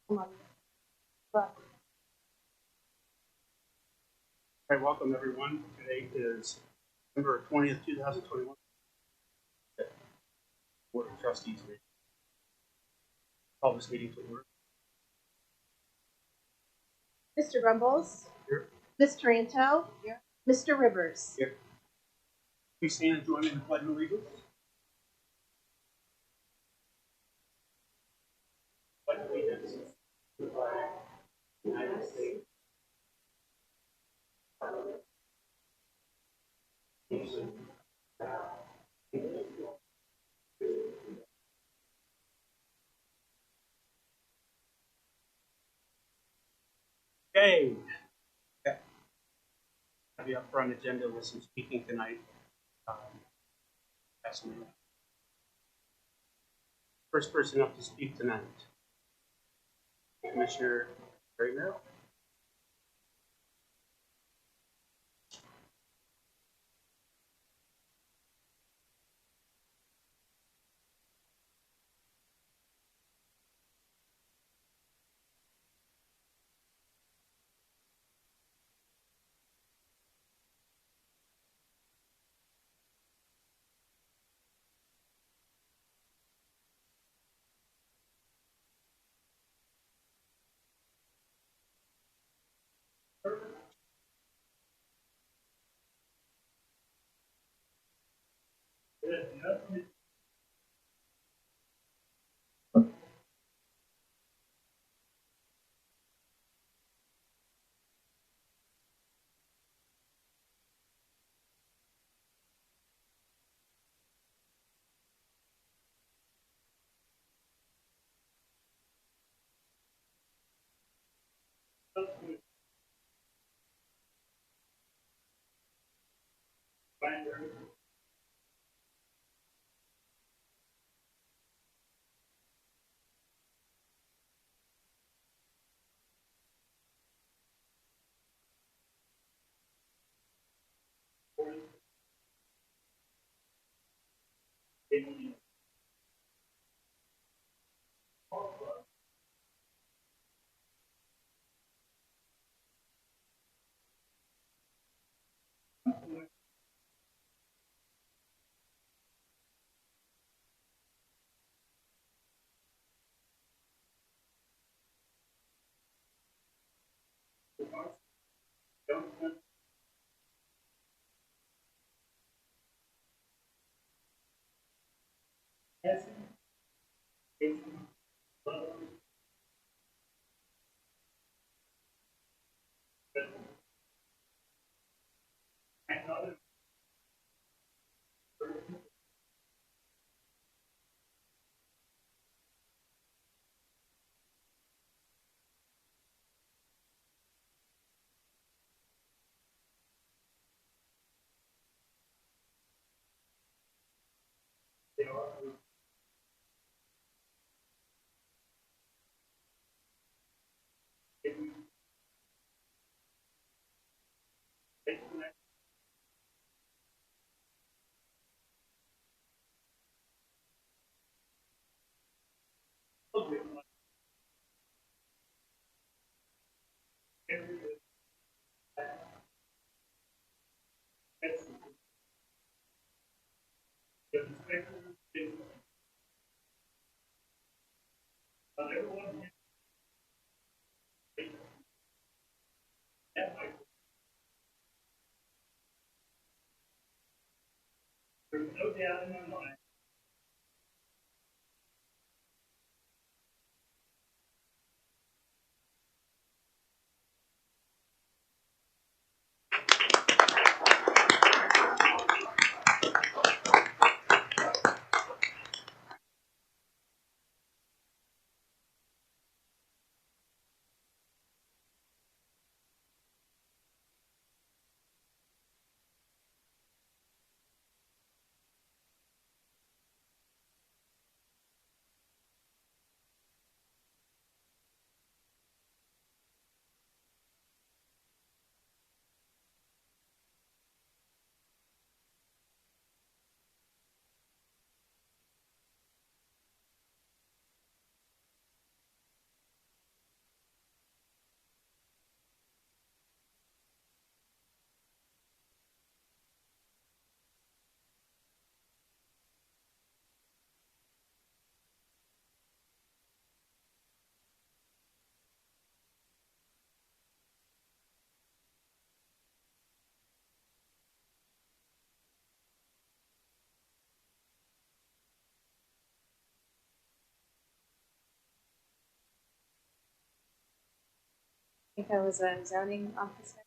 Hi, welcome everyone. Today is November 20th, 2021. Board of Trustees meeting. Call this meeting to order. Mr. Grumbles. Here. Ms. Taranto. Here. Mr. Rivers. Here. Please stand and join me in the Pledge of Allegiance. Pledge of Allegiance to the flag of the United States. Okay. The upfront agenda with some speaking tonight. First person up to speak tonight, Commissioner Barry Merrill. There's no doubt in my mind. think I was a zoning officer.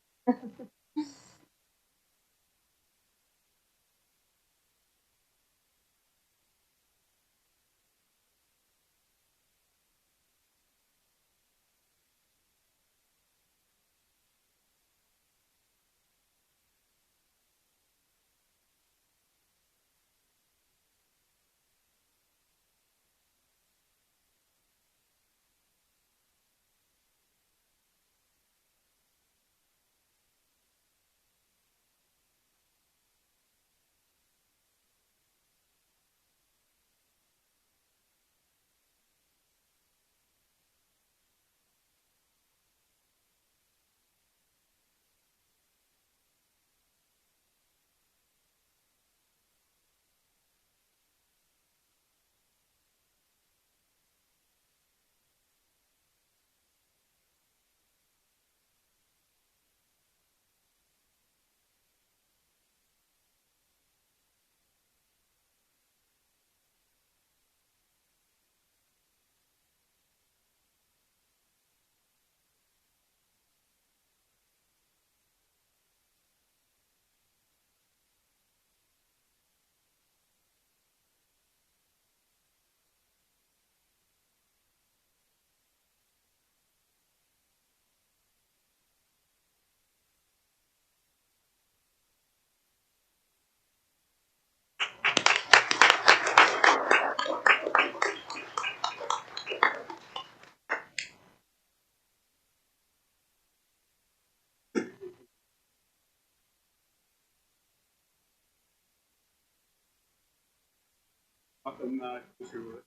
Welcome, Commissioner Wood.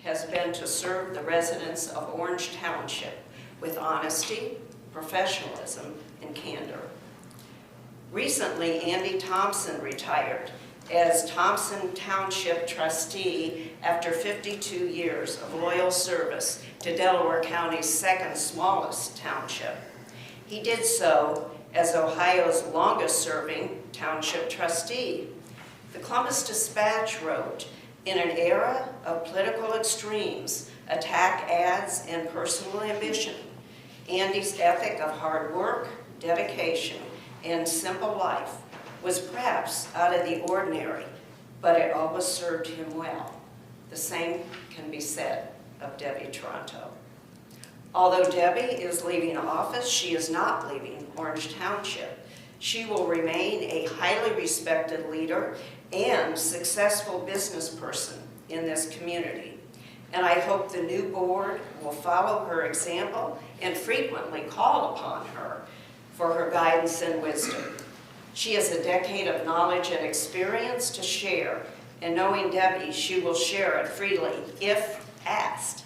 Has been to serve the residents of Orange Township with honesty, professionalism, and candor. Recently, Andy Thompson retired as Thompson Township Trustee after 52 years of loyal service to Delaware County's second smallest township. He did so as Ohio's longest-serving township trustee. The Columbus Dispatch wrote, "In an era of political extremes, attack ads, and personal ambition, Andy's ethic of hard work, dedication, and simple life was perhaps out of the ordinary, but it always served him well." The same can be said of Debbie Toronto. Although Debbie is leaving office, she is not leaving Orange Township. She will remain a highly respected leader and successful business person in this community. And I hope the new board will follow her example and frequently call upon her for her guidance and wisdom. She has a decade of knowledge and experience to share, and knowing Debbie, she will share it freely if asked.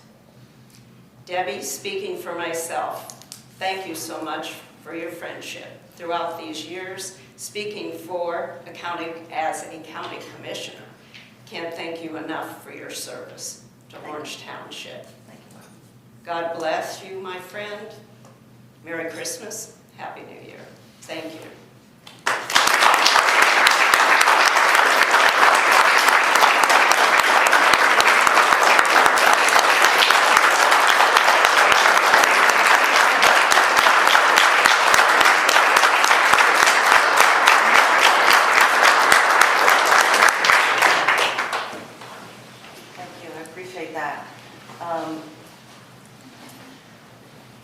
Debbie, speaking for myself, thank you so much for your friendship throughout these years. Speaking for as a county commissioner, can't thank you enough for your service to Orange Township. Thank you. God bless you, my friend. Merry Christmas, Happy New Year. Thank you.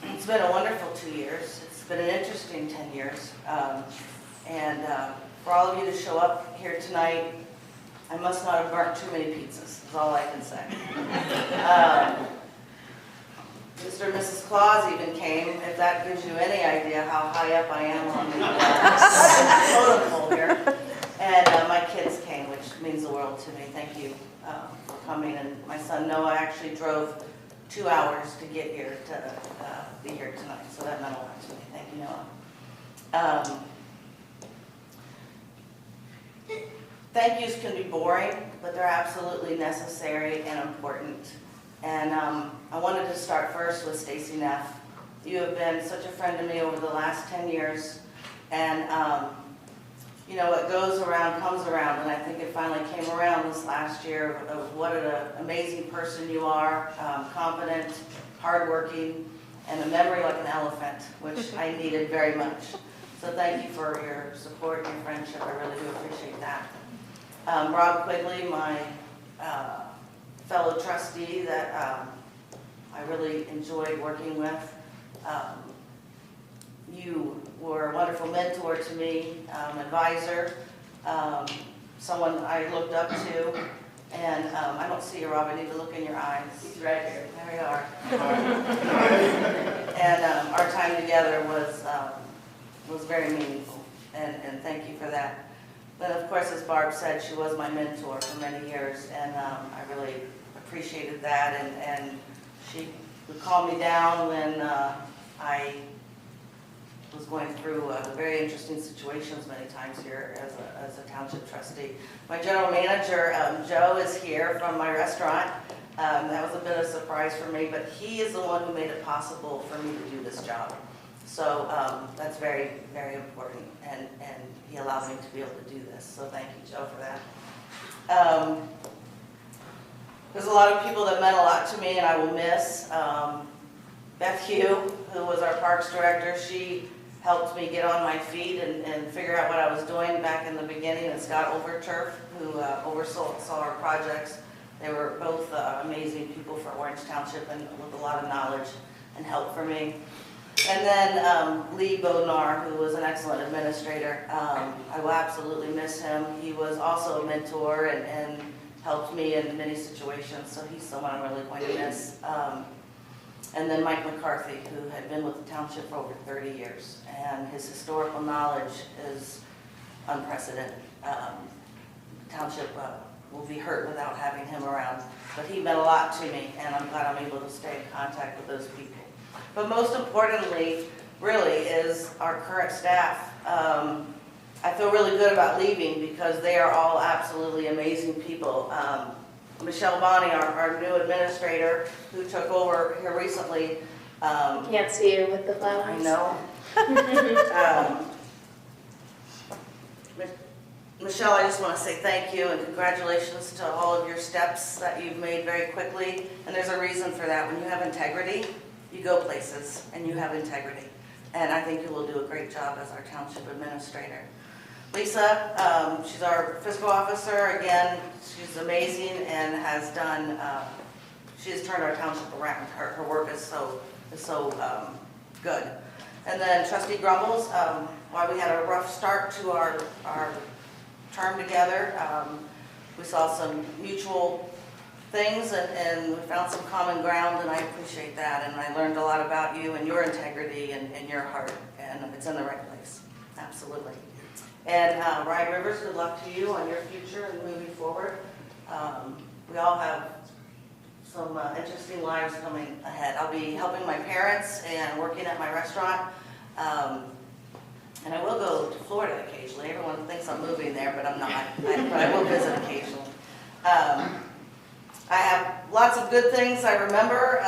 It's been a wonderful 2 years. It's been an interesting 10 years. For all of you to show up here tonight, I must not have burnt too many pizzas, is all I can say. Mr. and Mrs. Claus even came, if that gives you any idea how high up I am on the totem pole here. And my kids came, which means the world to me. Thank you for coming. And my son Noah actually drove 2 hours to get here to be here tonight, so that meant a lot to me. Thank you, Noah. Thank yous can be boring, but they're absolutely necessary and important. And I wanted to start first with Stacy Neff. You have been such a friend to me over the last 10 years, and you know, what goes around comes around, and I think it finally came around this last year of what an amazing person you are, competent, hardworking, and a memory like an elephant, which I needed very much. So thank you for your support and your friendship. I really do appreciate that. Rob Quigley, my fellow trustee that I really enjoyed working with. You were a wonderful mentor to me, advisor, someone I looked up to, and I don't see you, Rob. I need to look in your eyes. He's right here. There we are. And our time together was very meaningful, and thank you for that. But of course, as Barb said, she was my mentor for many years, and I really appreciated that. And she would calm me down when I was going through very interesting situations many times here as a township trustee. My general manager, Joe, is here from my restaurant. That was a bit of a surprise for me, but he is the one who made it possible for me to do this job. So that's very, very important, and he allowed me to be able to do this. So thank you, Joe, for that. There's a lot of people that meant a lot to me, and I will miss. Beth Hugh, who was our parks director, she helped me get on my feet and figure out what I was doing back in the beginning, and Scott Overturf, who oversaw our projects. They were both amazing people for Orange Township and with a lot of knowledge and help for me. And then Lee Bodnar, who was an excellent administrator. I will absolutely miss him. He was also a mentor and helped me in many situations, so he's someone I'm really going to miss. And then Mike McCarthy, who had been with the township for over 30 years, and his historical knowledge is unprecedented. The township will be hurt without having him around, but he meant a lot to me, and I'm glad I'm able to stay in contact with those people. But most importantly, really, is our current staff. I feel really good about leaving because they are all absolutely amazing people. Michelle Bonney, our new administrator, who took over here recently. Can't see you with the flowers. I know. Michelle, I just want to say thank you and congratulations to all of your steps that you've made very quickly. And there's a reason for that. When you have integrity, you go places and you have integrity. And I think you will do a great job as our township administrator. Lisa, she's our fiscal officer. Again, she's amazing and has done, she has turned our township around. Her work is so so good. And then Trustee Grumbles, while we had a rough start to our term together, we saw some mutual things and we found some common ground, and I appreciate that. And I learned a lot about you and your integrity and your heart, and it's in the right place. Absolutely. And Ryan Rivers, good luck to you on your future and moving forward. We all have some interesting lives coming ahead. I'll be helping my parents and working at my restaurant. And I will go to Florida occasionally. Everyone thinks I'm moving there, but I'm not. But I will visit occasionally. I have lots of good things I remember,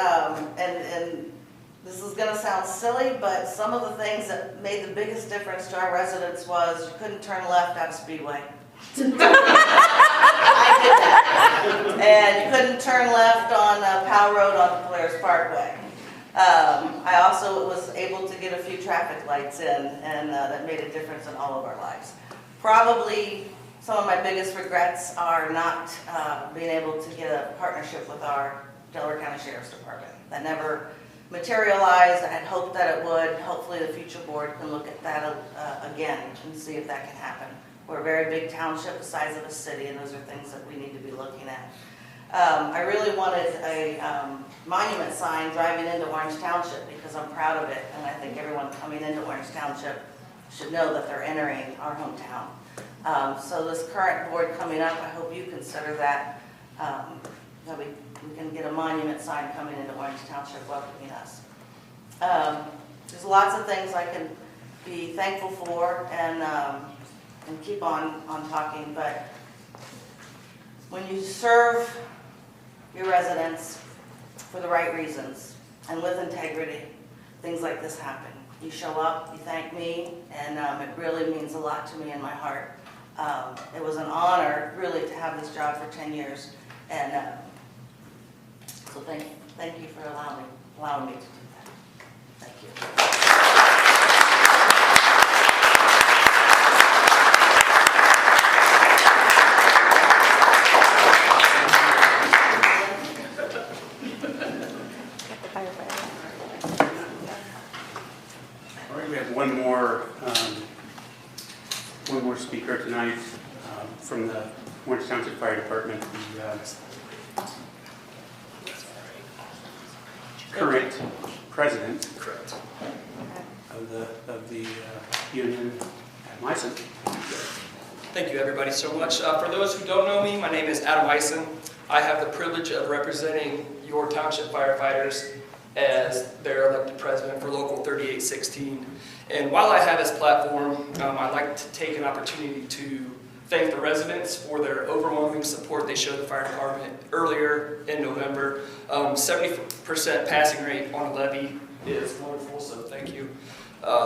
and this is going to sound silly, but some of the things that made the biggest difference to our residents was you couldn't turn left out of Speedway. I did that. And you couldn't turn left on Powell Road on the Polaris Parkway. I also was able to get a few traffic lights in, and that made a difference in all of our lives. Probably some of my biggest regrets are not being able to get a partnership with our Delaware County Sheriff's Department. That never materialized. I had hoped that it would. Hopefully the future board can look at that again and see if that can happen. We're a very big township, the size of a city, and those are things that we need to be looking at. I really wanted a monument sign driving into Orange Township because I'm proud of it, and I think everyone coming into Orange Township should know that they're entering our hometown. So this current board coming up, I hope you consider that, that we can get a monument sign coming into Orange Township welcoming us. There's lots of things I can be thankful for and keep on talking, but when you serve your residents for the right reasons and with integrity, things like this happen. You show up, you thank me, and it really means a lot to me in my heart. It was an honor, really, to have this job for 10 years, and so thank you for allowing me to do that. Thank you. One more speaker tonight from the Orange Township Fire Department, the current president of the union at Meissen. Thank you, everybody, so much. For those who don't know me, my name is Adam Meissen. I have the privilege of representing your township firefighters as their elected president for Local 3816. And while I have this platform, I'd like to take an opportunity to thank the residents for their overwhelming support they showed the fire department earlier in November. 70% passing rate on a levy is wonderful, so thank you.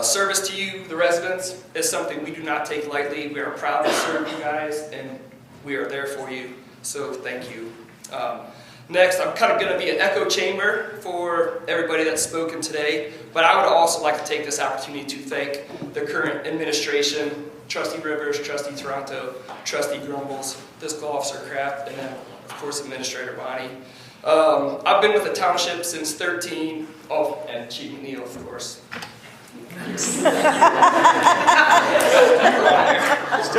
Service to you, the residents, is something we do not take lightly. We are proud to serve you guys, and we are there for you, so thank you. Next, I'm kind of going to be an echo chamber for everybody that's spoken today, but I would also like to take this opportunity to thank the current administration, Trustee Rivers, Trustee Toronto, Trustee Grumbles, Fiscal Officer Kraft, and then, of course, Administrator Bonnie. I've been with the township since 13, and Chief McNeil, of course. Still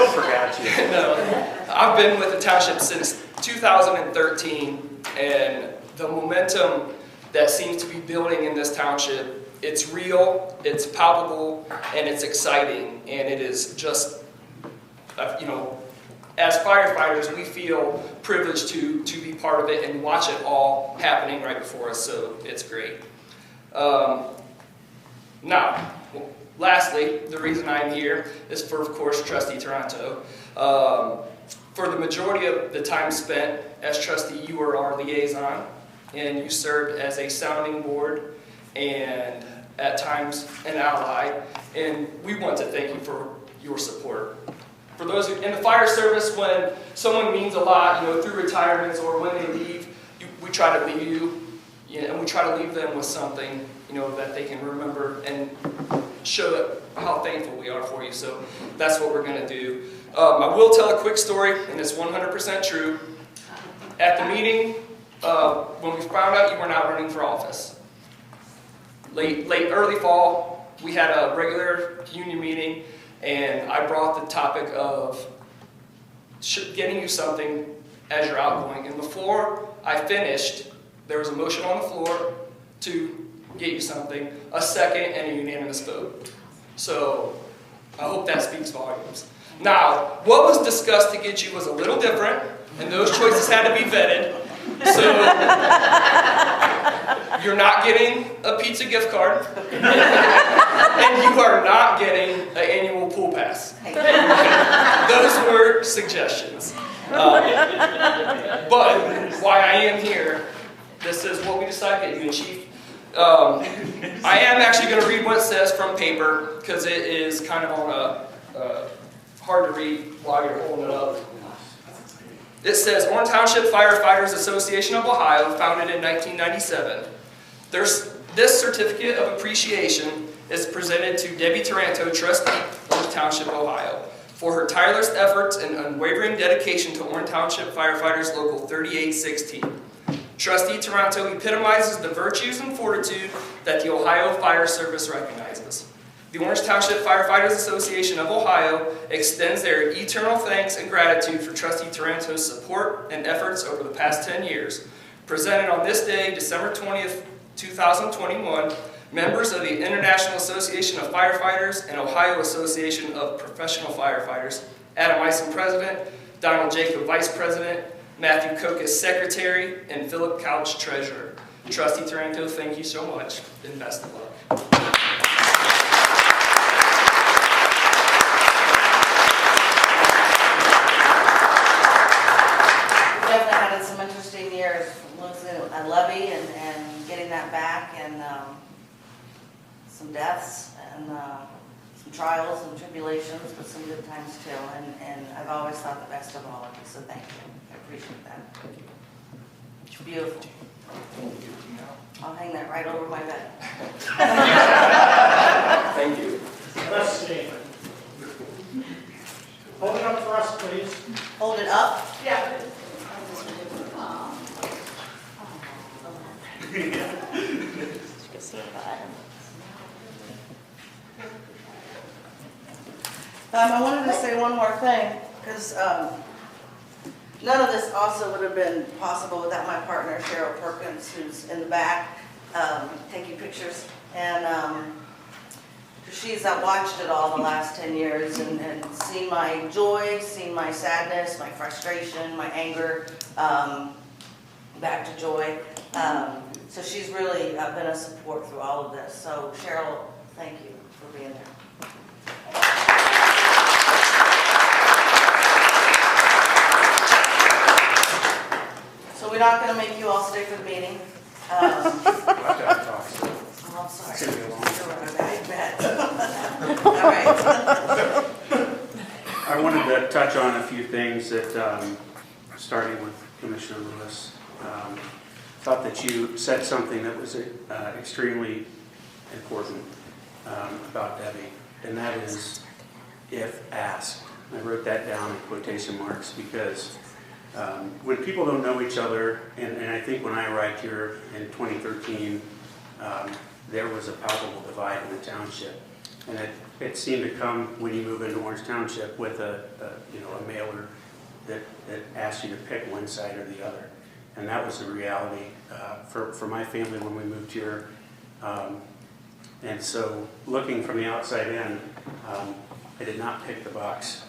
forgot you. No, I've been with the township since 2013, and the momentum that seems to be building in this township, it's real, it's palpable, and it's exciting, and it is just, as firefighters, we feel privileged to be part of it and watch it all happening right before us, so it's great. Now, lastly, the reason I'm here is for, of course, Trustee Toronto. For the majority of the time spent as trustee, you were our liaison, and you served as a sounding board and at times an ally, and we want to thank you for your support. For those who, in the fire service, when someone means a lot, through retirements or when they leave, we try to leave you, and we try to leave them with something, that they can remember and show how thankful we are for you. So that's what we're going to do. I will tell a quick story, and it's 100% true. At the meeting, when we found out you were not running for office, early fall, we had a regular union meeting, and I brought the topic of getting you something as you're outgoing. And before I finished, there was a motion on the floor to get you something, a second, and a unanimous vote. So I hope that speaks volumes. Now, what was discussed to get you was a little different, and those choices had to be vetted. So you're not getting a pizza gift card, and you are not getting an annual pool pass. Those were suggestions. But why I am here, this is what we decided to get you, Chief. I am actually going to read what it says from paper, because it is kind of on a hard to read while you're holding it up. It says, Orange Township Firefighters Association of Ohio, founded in 1997. This certificate of appreciation is presented to Debbie Taranto, Trustee, Orange Township, Ohio, for her tireless efforts and unwavering dedication to Orange Township Firefighters Local 3816. Trustee Taranto epitomizes the virtues and fortitude that the Ohio Fire Service recognizes. The Orange Township Firefighters Association of Ohio extends their eternal thanks and gratitude for Trustee Taranto's support and efforts over the past 10 years. Presented on this day, December 20th, 2021, members of the International Association of Firefighters and Ohio Association of Professional Firefighters, Adam Eisen, President, Donald Jacob, Vice President, Matthew Kokas, Secretary, and Philip Couch, Treasurer. Trustee Taranto, thank you so much, and best of luck. Some interesting years, losing a levy and getting that back, and some deaths and some trials and tribulations, but some good times too. And I've always thought the best of all of you, so thank you. I appreciate that. It's beautiful. I'll hang that right over my bed. Thank you. Let's see. Hold it up for us, please. Hold it up. Yeah. I wanted to say one more thing, because none of this also would have been possible without my partner, Cheryl Perkins, who's in the back taking pictures. And she's watched it all the last 10 years and seen my joy, seen my sadness, my frustration, my anger, back to joy. So she's really been a support through all of this. So Cheryl, thank you for being there. So we're not going to make you all stay for the meeting. Oh, I'm sorry. It's gonna be a long one. I bet. All right. I wanted to touch on a few things that, starting with Commissioner Lewis. Thought that you said something that was extremely important about Debbie, and that is, if asked. I wrote that down in quotation marks because when people don't know each other, and I think when I arrived here in 2013, there was a palpable divide in the township, and it seemed to come when you move into Orange Township with a mailer that asked you to pick one side or the other, and that was the reality for my family when we moved here. And so, looking from the outside in, I did not pick the box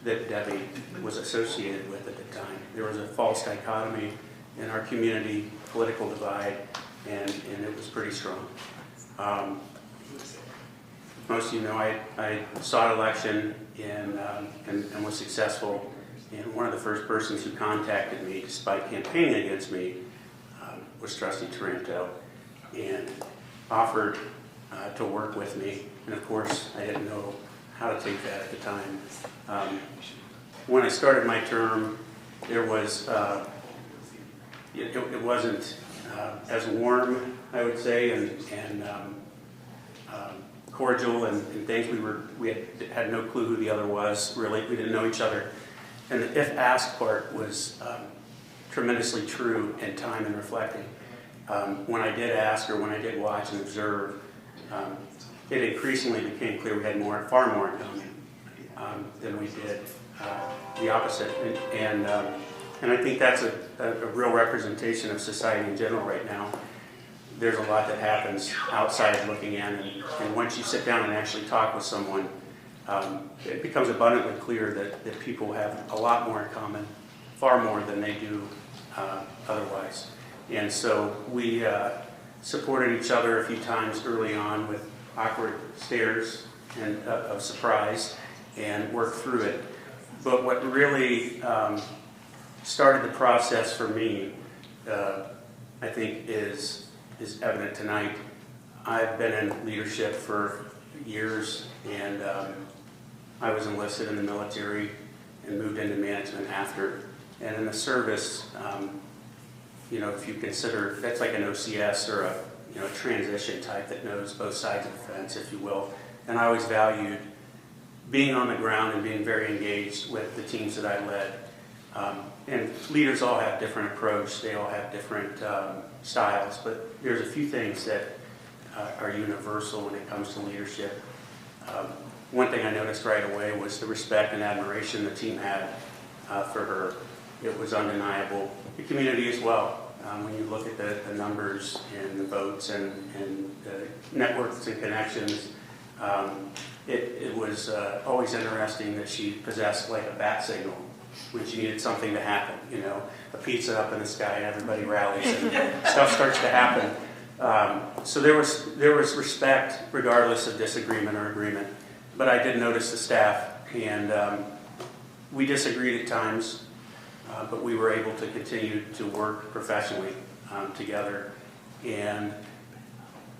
that Debbie was associated with at the time. There was a false dichotomy in our community, political divide, and it was pretty strong. Most of you know I sought election and was successful, and one of the first persons who contacted me, despite campaigning against me, was Trustee Taranto, and offered to work with me. And of course, I didn't know how to take that at the time. When I started my term, there was it wasn't as warm, I would say, and cordial and things. We had no clue who the other was. Really, we didn't know each other. And the if asked part was tremendously true in time and reflecting. when I did ask or when I did watch and observe, it increasingly became clear we had far more in common than we did the opposite. And I think that's a real representation of society in general right now. There's a lot that happens outside looking in, and once you sit down and actually talk with someone, it becomes abundantly clear that people have a lot more in common, far more than they do otherwise. And so we supported each other a few times early on with awkward stares and of surprise, and worked through it. But what really started the process for me, I think, is evident tonight. I've been in leadership for years, and I was enlisted in the military and moved into management after. And in the service, if you consider, that's like an OCS or a transition type that knows both sides of the fence, if you will. And I always valued being on the ground and being very engaged with the teams that I led. And leaders all have different approach, they all have different styles, but there's a few things that are universal when it comes to leadership. One thing I noticed right away was the respect and admiration the team had for her. It was undeniable. The community as well. When you look at the numbers and the votes and the networks and connections, it was always interesting that she possessed like a bat signal when she needed something to happen, a pizza up in the sky and everybody rallies and stuff starts to happen. So there was respect regardless of disagreement or agreement. But I did notice the staff, and we disagreed at times, but we were able to continue to work professionally together. And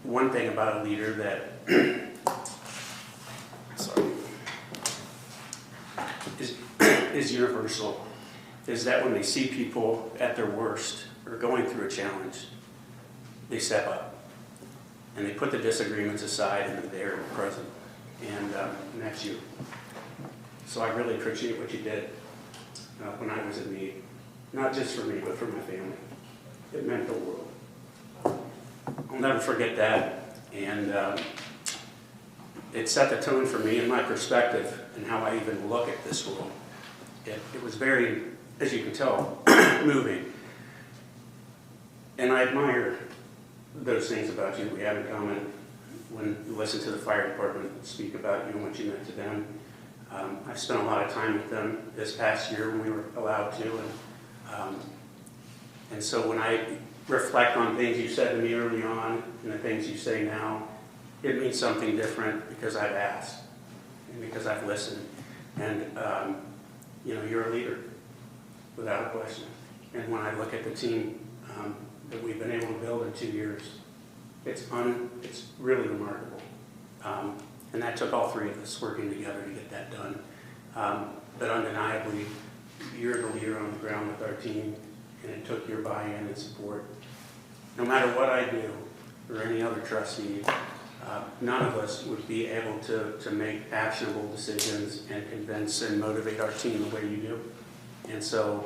one thing about a leader that is universal is that when they see people at their worst or going through a challenge, they step up and they put the disagreements aside and they're there and present. And that's you. So I really appreciate what you did when I was in need. Not just for me, but for my family. It meant the world. I'll never forget that. And it set the tone for me and my perspective and how I even look at this world. It was very, as you can tell, moving. And I admire those things about you we have in common. When you listen to the fire department speak about you and what you meant to them. I've spent a lot of time with them this past year when we were allowed to. And so when I reflect on things you said to me early on and the things you say now, it means something different because I've asked and because I've listened. And, you're a leader, without a question. And when I look at the team that we've been able to build in 2 years, it's really remarkable. And that took all three of us working together to get that done. But undeniably, you're the leader on the ground with our team, and it took your buy-in and support. No matter what I do, or any other trustee, none of us would be able to make actionable decisions and convince and motivate our team the way you do. And so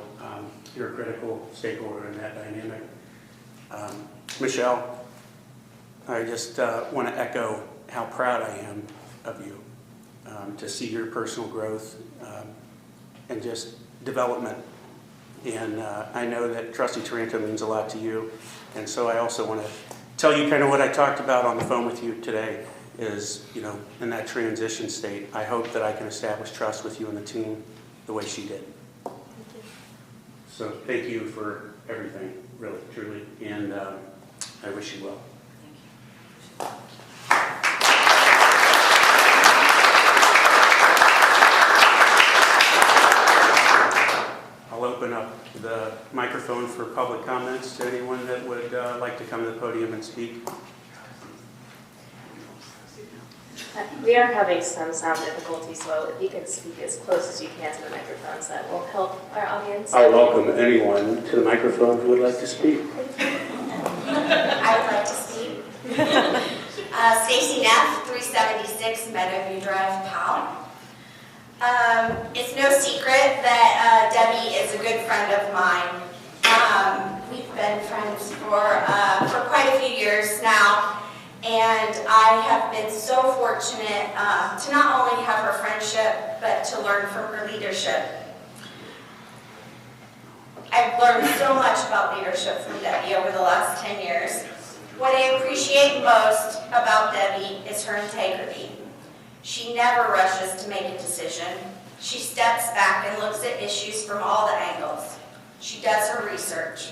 you're a critical stakeholder in that dynamic. Michelle, I just want to echo how proud I am of you to see your personal growth and just development. And I know that Trustee Taranto means a lot to you. And so I also want to tell you kind of what I talked about on the phone with you today is, in that transition state, I hope that I can establish trust with you and the team the way she did. Thank you. So thank you for everything, really, truly. And I wish you well. I'll open up the microphone for public comments to anyone that would like to come to the podium and speak. We are having some sound difficulties, so if you can speak as close as you can to the microphones, that will help our audience. I welcome anyone to the microphone who would like to speak. I would like to speak. Stacy Neff, 376 Meadowview Drive, Powell. It's no secret that Debbie is a good friend of mine. We've been friends for quite a few years now, and I have been so fortunate to not only have her friendship, but to learn from her leadership. I've learned so much about leadership from Debbie over the last 10 years. What I appreciate most about Debbie is her integrity. She never rushes to make a decision. She steps back and looks at issues from all the angles. She does her research.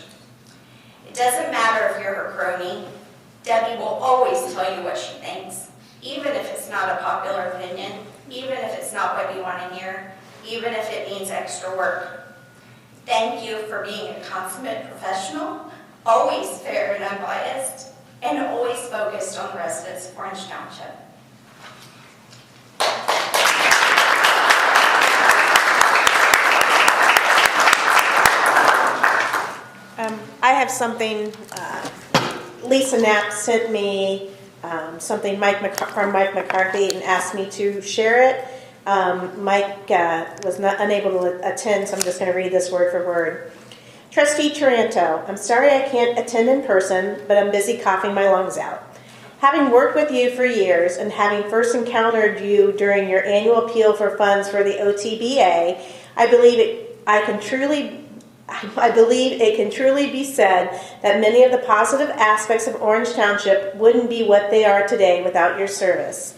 It doesn't matter if you're her crony. Debbie will always tell you what she thinks, even if it's not a popular opinion, even if it's not what you want to hear, even if it means extra work. Thank you for being a consummate professional, always fair and unbiased, and always focused on the residents of Orange Township. I have something, Lisa Knapp sent me something from Mike McCarthy and asked me to share it. Mike was unable to attend, so I'm just going to read this word for word. Trustee Taranto, I'm sorry I can't attend in person, but I'm busy coughing my lungs out. Having worked with you for years and having first encountered you during your annual appeal for funds for the OTBA, I believe it can truly be said that many of the positive aspects of Orange Township wouldn't be what they are today without your service.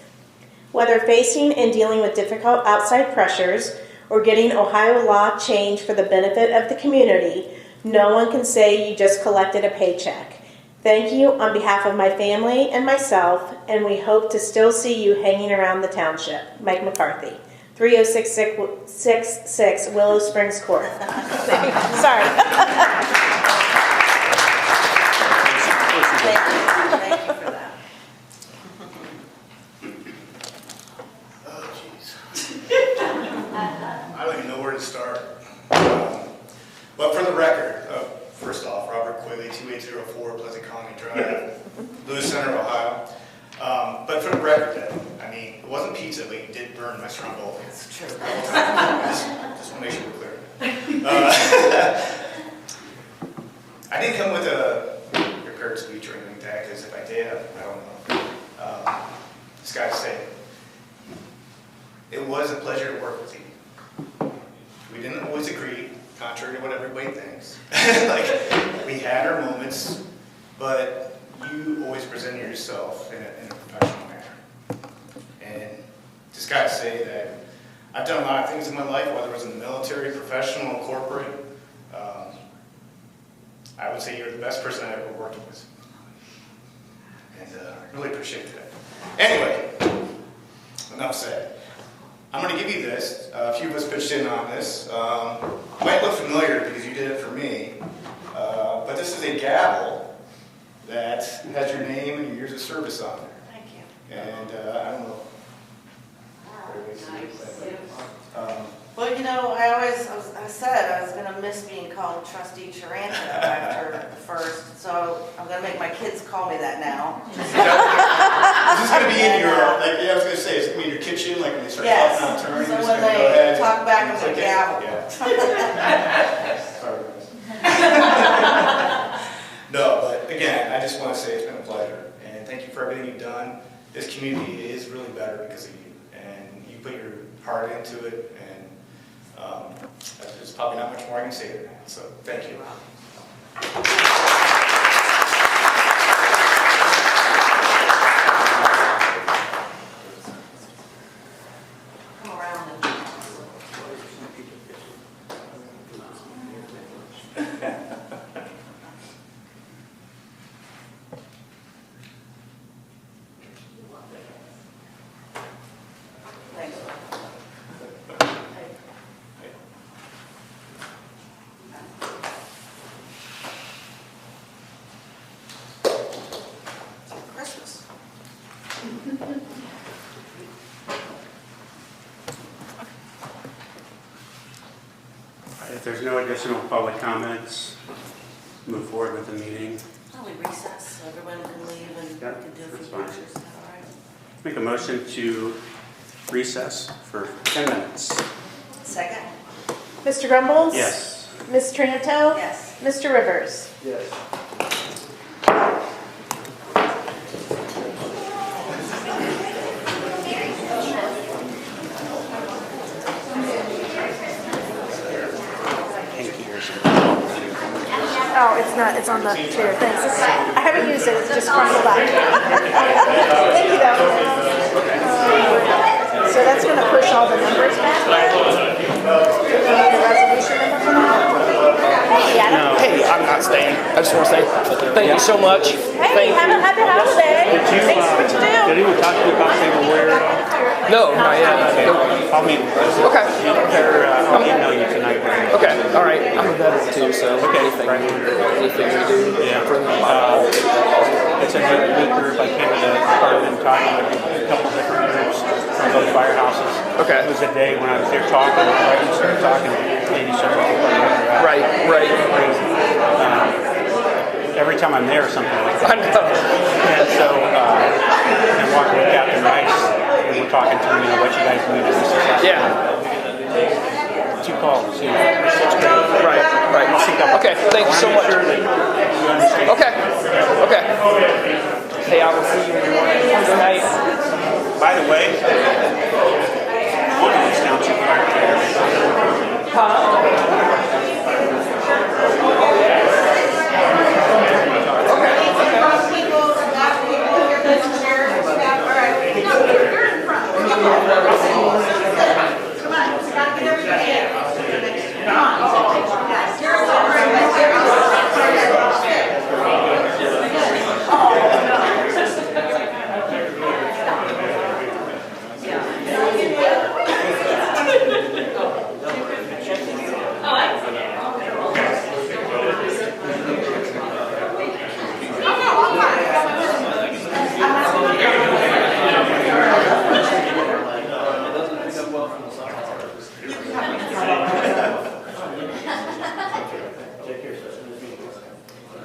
Whether facing and dealing with difficult outside pressures or getting Ohio law changed for the benefit of the community, no one can say you just collected a paycheck. Thank you on behalf of my family and myself, and we hope to still see you hanging around the township. Mike McCarthy, 3066 Willow Springs Court. Sorry. Thank you for that. Oh, jeez. I don't even know where to start. But for the record, first off, Robert Quigley, 2804 Pleasant Colony Drive, Lewis Center, Ohio. But for the record, I mean, it wasn't pizza, but you did burn my stronghold. It's true. Just want to make sure we're clear. I didn't come with a prepared speech or anything like that, because if I did, I don't know. Just got to say, it was a pleasure to work with you. We didn't always agree, contrary to what everybody thinks. Like, we had our moments, but you always presented yourself in a professional manner. And just got to say that I've done a lot of things in my life, whether it was in the military, professional, corporate. I would say you're the best person I ever worked with. And I really appreciate that. Anyway, enough said. I'm going to give you this. A few of us pitched in on this. Might look familiar because you did it for me. But this is a gavel that has your name and your years of service on there. Thank you. And I don't know. Well, you know, I said I was going to miss being called Trustee Taranto after the first, so I'm going to make my kids call me that now. Is this going to be in your, like, yeah, I was going to say, is it going to be in your kitchen, like when they start Yes. talking out turn? So when they talk back with the gavel. Yeah. Sorry, guys. No, but again, I just want to say it's been a pleasure, and thank you for everything you've done. This community is really better because of you, and you put your heart into it, and there's probably not much more I can say to that. So thank you. Come around and thanks. Christmas. If there's no additional public comments, move forward with the meeting. Oh, we recess, so everyone can leave and we Yeah, can do a that's few fine. pictures. Is that all right? Make a motion to recess for 10 minutes. Second? Mr. Grumbles? Yes. Ms. Taranto? Yes. Mr. Rivers? Yes. Oh, it's not, it's on the chair, thanks. I haven't used it, it's just crumbled up. Thank you, though. So that's gonna push all the numbers back? Do we need a resolution number for that? Hey, Adam. Hey, I'm not staying. I just want to say thank you so much. Hey, have a happy holiday. Thanks for what you do. Did anyone talk to you about tableware at all? No, not yet. I'll meet with you. Okay. I'll email you tonight. Okay. All right. I'm a veteran too, so anything we do for them. It's a good group. I came to the department talking with a couple different groups from both firehouses. Okay. It was a day when I was there talking, right when you started talking, lady started Right. crazy. Every time I'm there, something like that. I know. And so, I'm walking with Captain Rice, and we're talking to him, what you guys need to do. Yeah. 2 calls, it's great. Right. Okay. Thank you so much. Okay. Hey, I will see you in the morning. Good night. By the way, one of these township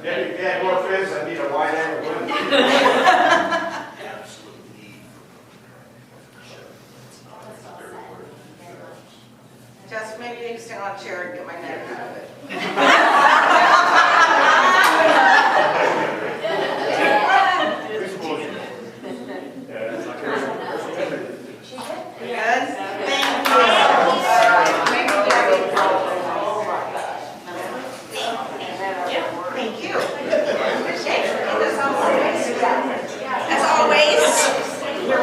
Yeah, you can add more fence, I need a wide angle window. Just maybe you can stand on a chair and get my neck out of it. Good? Thank you. As always. Thank you.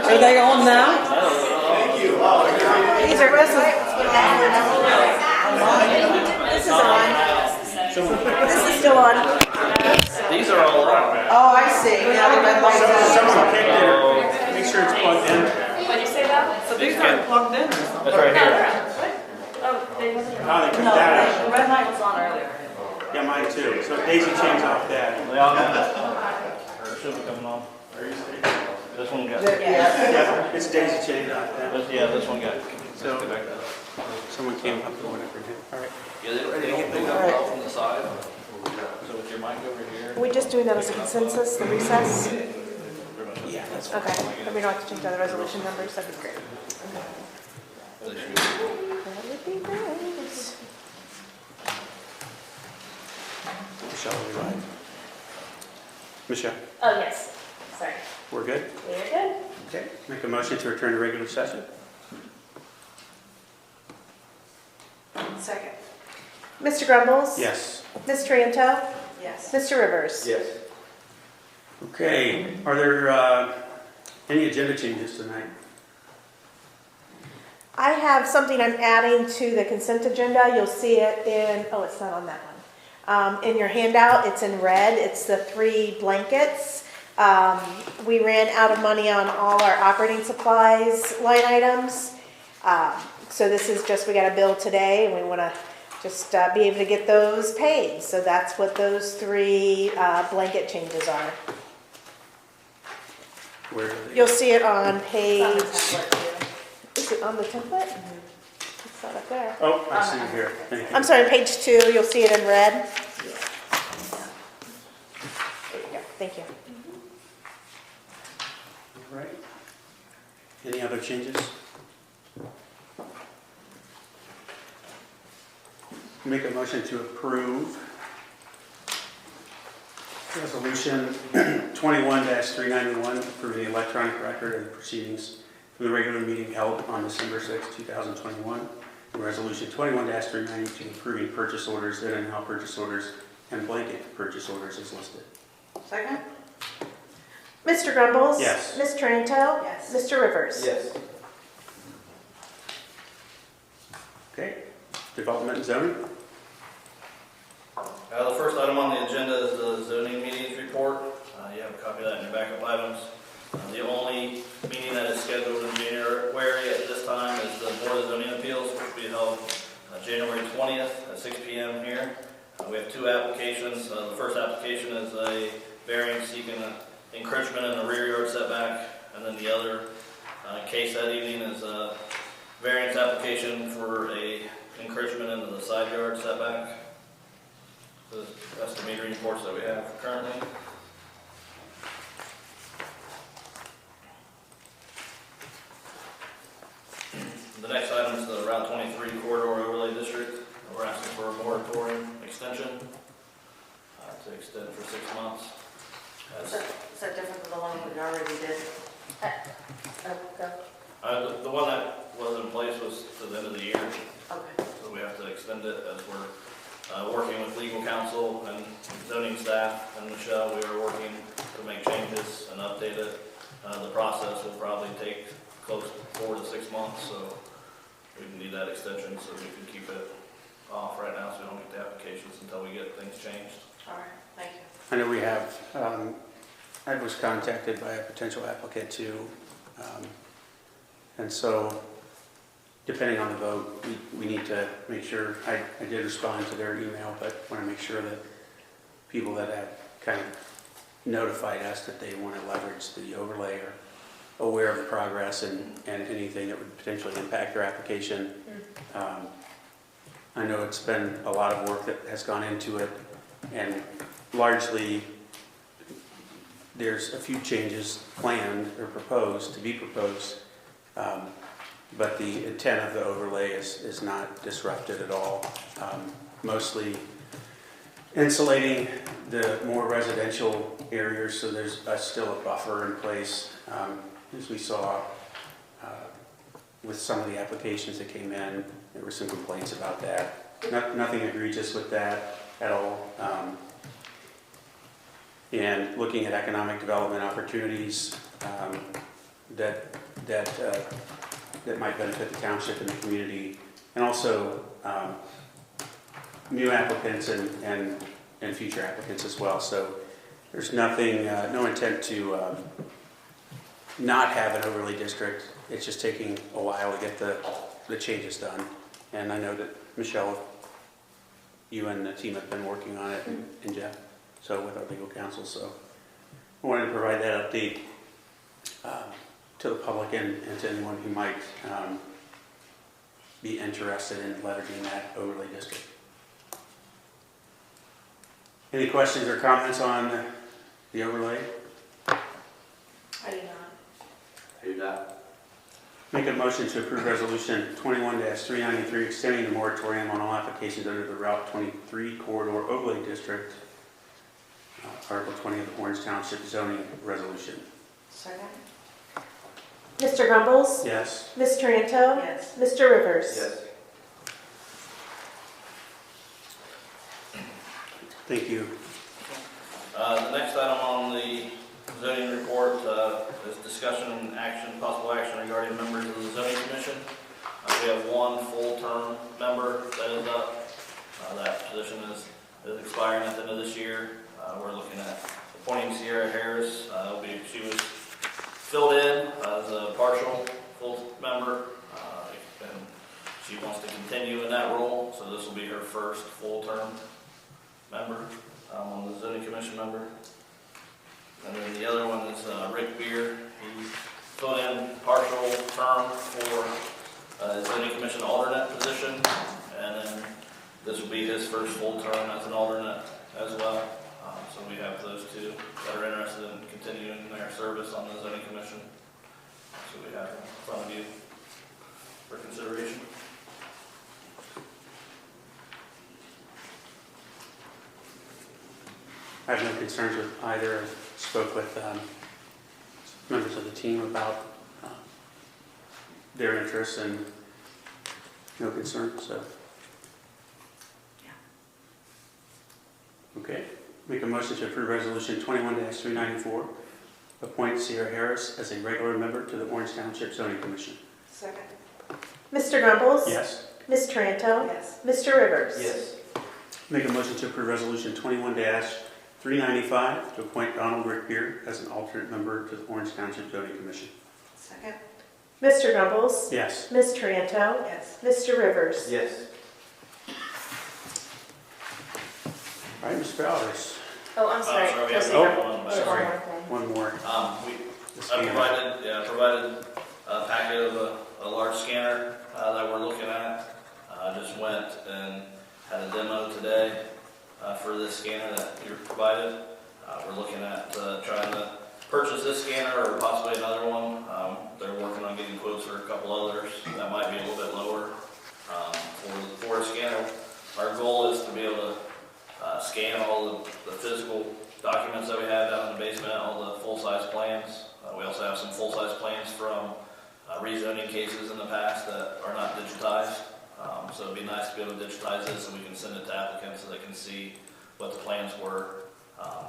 Are they on now? These are, this is on. This is still on. These are all on. Oh, I see. Yeah, the red light is. Someone kicked it. Make sure it's plugged in. What'd you say about? So these aren't plugged in. That's right here. What? Oh, they wasn't. Oh, they took No, that out. the red light was on earlier. Yeah, mine too. So Daisy changed off that. They all got it. Should be coming on. This one got it. Yeah, it's Daisy changed off that. This one got it. So someone came up or whatever. All right. Yeah, they got it all from the side. So with your mic over here. Are we just doing that as a consensus, the recess? Yeah, that's Okay, then we don't have to change all the resolution numbers, that'd be great. They should be. That would be great. Michelle, are we live? Michelle, Oh, yes. Sorry. we're good? We're good. Okay. Make a motion to return to regular session. Second. Mr. Grumbles? Yes. Ms. Triento? Yes. Mr. Rivers? Yes. Okay. Are there any agenda changes tonight? I have something I'm adding to the consent agenda. You'll see it in, oh, it's not on that one. In your handout, it's in red. It's the 3 blankets. We ran out of money on all our operating supplies line items. So this is just, we got a bill today and we want to just be able to get those paid. So that's what those 3 blanket changes are. Where are they? You'll see it on page, It's on the template, too. is it on the template? It's not up there. Oh, I see it here. Thank you. I'm sorry, page 2, you'll see it in red. There you go, thank you. All right. Any other changes? Make a motion to approve Resolution 21-391 approving the electronic record of the proceedings from the regular meeting held on December 6, 2021. And Resolution 21-392 approving purchase orders, in and out purchase orders, and blanket purchase orders is listed. Second? Mr. Grumbles? Yes. Ms. Taranto? Yes. Mr. Rivers? Yes. Okay. Development and zoning? The first item on the agenda is the zoning meetings report. You have a copy of that in your backup items. The only meeting that is scheduled in January at this time is the Board of Zoning Appeals, which will be held January 20th at 6 p.m. here. We have 2 applications. The first application is a variance seeking encroachment in the rear yard setback, and then the other case that evening is a variance application for a encroachment into the side yard setback. So that's the metering reports that we have currently. The next item is the Route 23 corridor overlay district. We're asking for a moratorium extension to extend for 6 months. Is that different than the one we already did? The one that was in place was to the end of the year, Okay. so we have to extend it as we're working with legal counsel and zoning staff and Michelle. We are working to make changes and update it. The process will probably take close to 4 to 6 months, so we need that extension so we can keep it off right now so we don't get the applications until we get things changed. All right, thank you. I know we have, I was contacted by a potential applicant too. And so, depending on the vote, we need to make sure, I did respond to their email, but want to make sure that people that have kind of notified us that they want to leverage the overlay are aware of the progress and anything that would potentially impact their application. I know it's been a lot of work that has gone into it, and largely there's a few changes planned or proposed, to be proposed, but the intent of the overlay is not disrupted at all. Mostly insulating the more residential areas, so there's still a buffer in place. As we saw with some of the applications that came in, there were some complaints about that. Nothing egregious with that. at all. And looking at economic development opportunities that might benefit the township and the community, and also new applicants and future applicants as well. So there's nothing, no intent to not have an overlay district. It's just taking a while to get the changes done. And I know that Michelle, you and the team have been working on it, and Jeff, so with our legal counsel. So I wanted to provide that update to the public and to anyone who might be interested in leveraging that overlay district. Any questions or comments on the overlay? I do not. I do not. Make a motion to approve resolution 21-393 extending the moratorium on all applications under the Route 23 corridor overlay district, Article 20 of the Orange Township zoning resolution. Second. Mr. Grumbles? Yes. Ms. Taranto? Yes. Mr. Rivers? Yes. Thank you. The next item on the zoning report is discussion and action, possible action regarding members of the zoning commission. We have one full-term member that is up. That position is expiring at the end of this year. We're looking at appointing Sierra Harris. She was filled in as a partial full member, and she wants to continue in that role. So this will be her first full-term member on the zoning commission member. And then the other one is Rick Beer. He filled in partial term for zoning commission alternate position, and then this will be his first full term as an alternate as well. So we have those two that are interested in continuing their service on the zoning commission. So we have in front of you for consideration. I have no concerns with either. I spoke with members of the team about their interests and no concerns. So, okay. Make a motion to approve resolution 21-394. Appoint Sierra Harris as a regular member to the Orange Township Zoning Commission. Second. Mr. Grumbles? Yes. Ms. Taranto? Yes. Mr. Rivers? Yes. Make a motion to approve resolution 21-395 to appoint Donald Rick Beer as an alternate member to the Orange Township Zoning Commission. Second. Mr. Grumbles? Yes. Ms. Taranto? Yes. Mr. Rivers? Yes. All right, Mr. Bowers. Oh, I'm sorry. Sorry, we have Trustee Oh, one back. One sorry. more thing. One more. I provided a packet of a large scanner that we're looking at. I just went and had a demo today for this scanner that you provided. We're looking at trying to purchase this scanner or possibly another one. They're working on getting quotes for a couple others that might be a little bit lower for a scanner. Our goal is to be able to scan all the physical documents that we have down in the basement, all the full-size plans. We also have some full-size plans from rezoning cases in the past that are not digitized. So it'd be nice to be able to digitize this and we can send it to applicants so they can see what the plans were.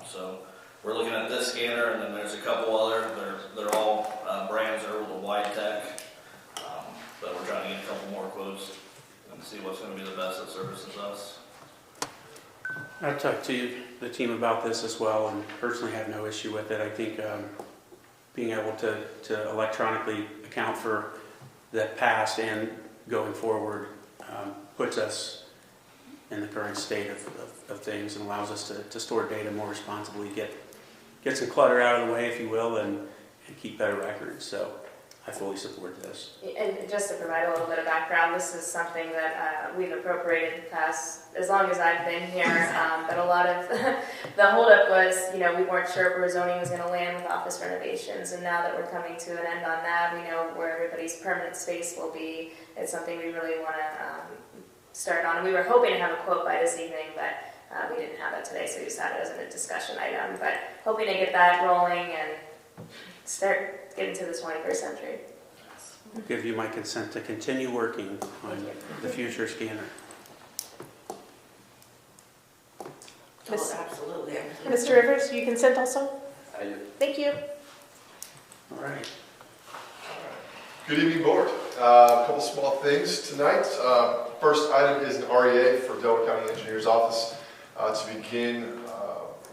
So we're looking at this scanner, and then there's a couple other. They're all brands that are a little wide tech, but we're trying to get a couple more quotes and see what's going to be the best that services us. I've talked to the team about this as well and personally have no issue with it. I think being able to electronically account for that past and going forward puts us in the current state of things and allows us to store data more responsibly, get some clutter out of the way, if you will, and keep better records. So I fully support this. And just to provide a little bit of background, this is something that we've appropriated in the past as long as I've been here. But a lot of the holdup was, we weren't sure where zoning was going to land with office renovations. And now that we're coming to an end on that, we know where everybody's permanent space will be. It's something we really want to start on. And we were hoping to have a quote by this evening, but we didn't have that today, so we just had it as a discussion item. But hoping to get that rolling and start getting to the 21st century. I'll give you my consent to continue working on the future scanner. Miss- Oh, absolutely. Mr. Rivers, you consent also? I do. Thank you. All right. Good evening, board. A couple small things tonight. First item is an REA for Delaware County Engineer's Office to begin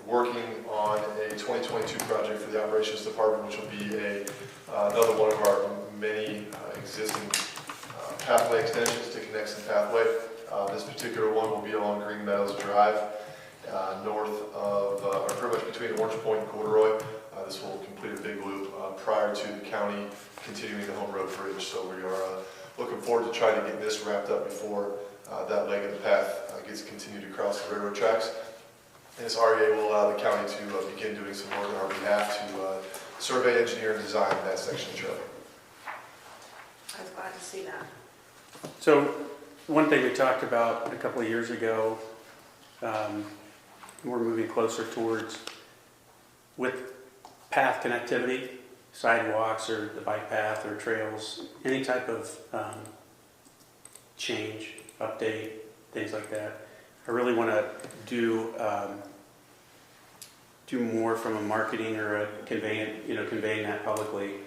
working on a 2022 project for the Operations Department, which will be another one of our many existing pathway extensions to Connection Pathway. This particular one will be along Green Meadows Drive, north of, or pretty much between Orange Point and Corduroy. This will complete a big loop prior to the county continuing the Home Road Bridge. So we are looking forward to trying to get this wrapped up before that leg of the path gets continued across the railroad tracks. And this REA will allow the county to begin doing some work on our behalf to survey, engineer, and design that section of trail. I was glad to see that. So one thing we talked about a couple of years ago, we're moving closer towards with path connectivity, sidewalks or the bike path or trails, any type of change, update, things like that. I really want to do more from a marketing or a conveying that publicly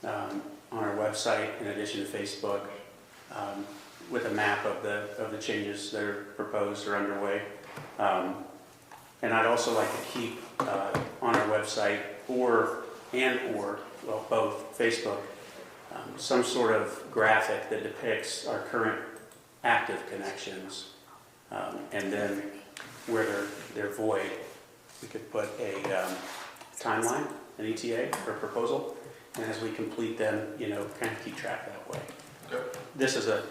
on our website in addition to Facebook, with a map of the changes that are proposed or underway. And I'd also like to keep on our website or both, Facebook, some sort of graphic that depicts our current active connections, and then where they're void, we could put a timeline, an ETA or proposal, and as we complete them, kind of keep track that way. Okay. This is a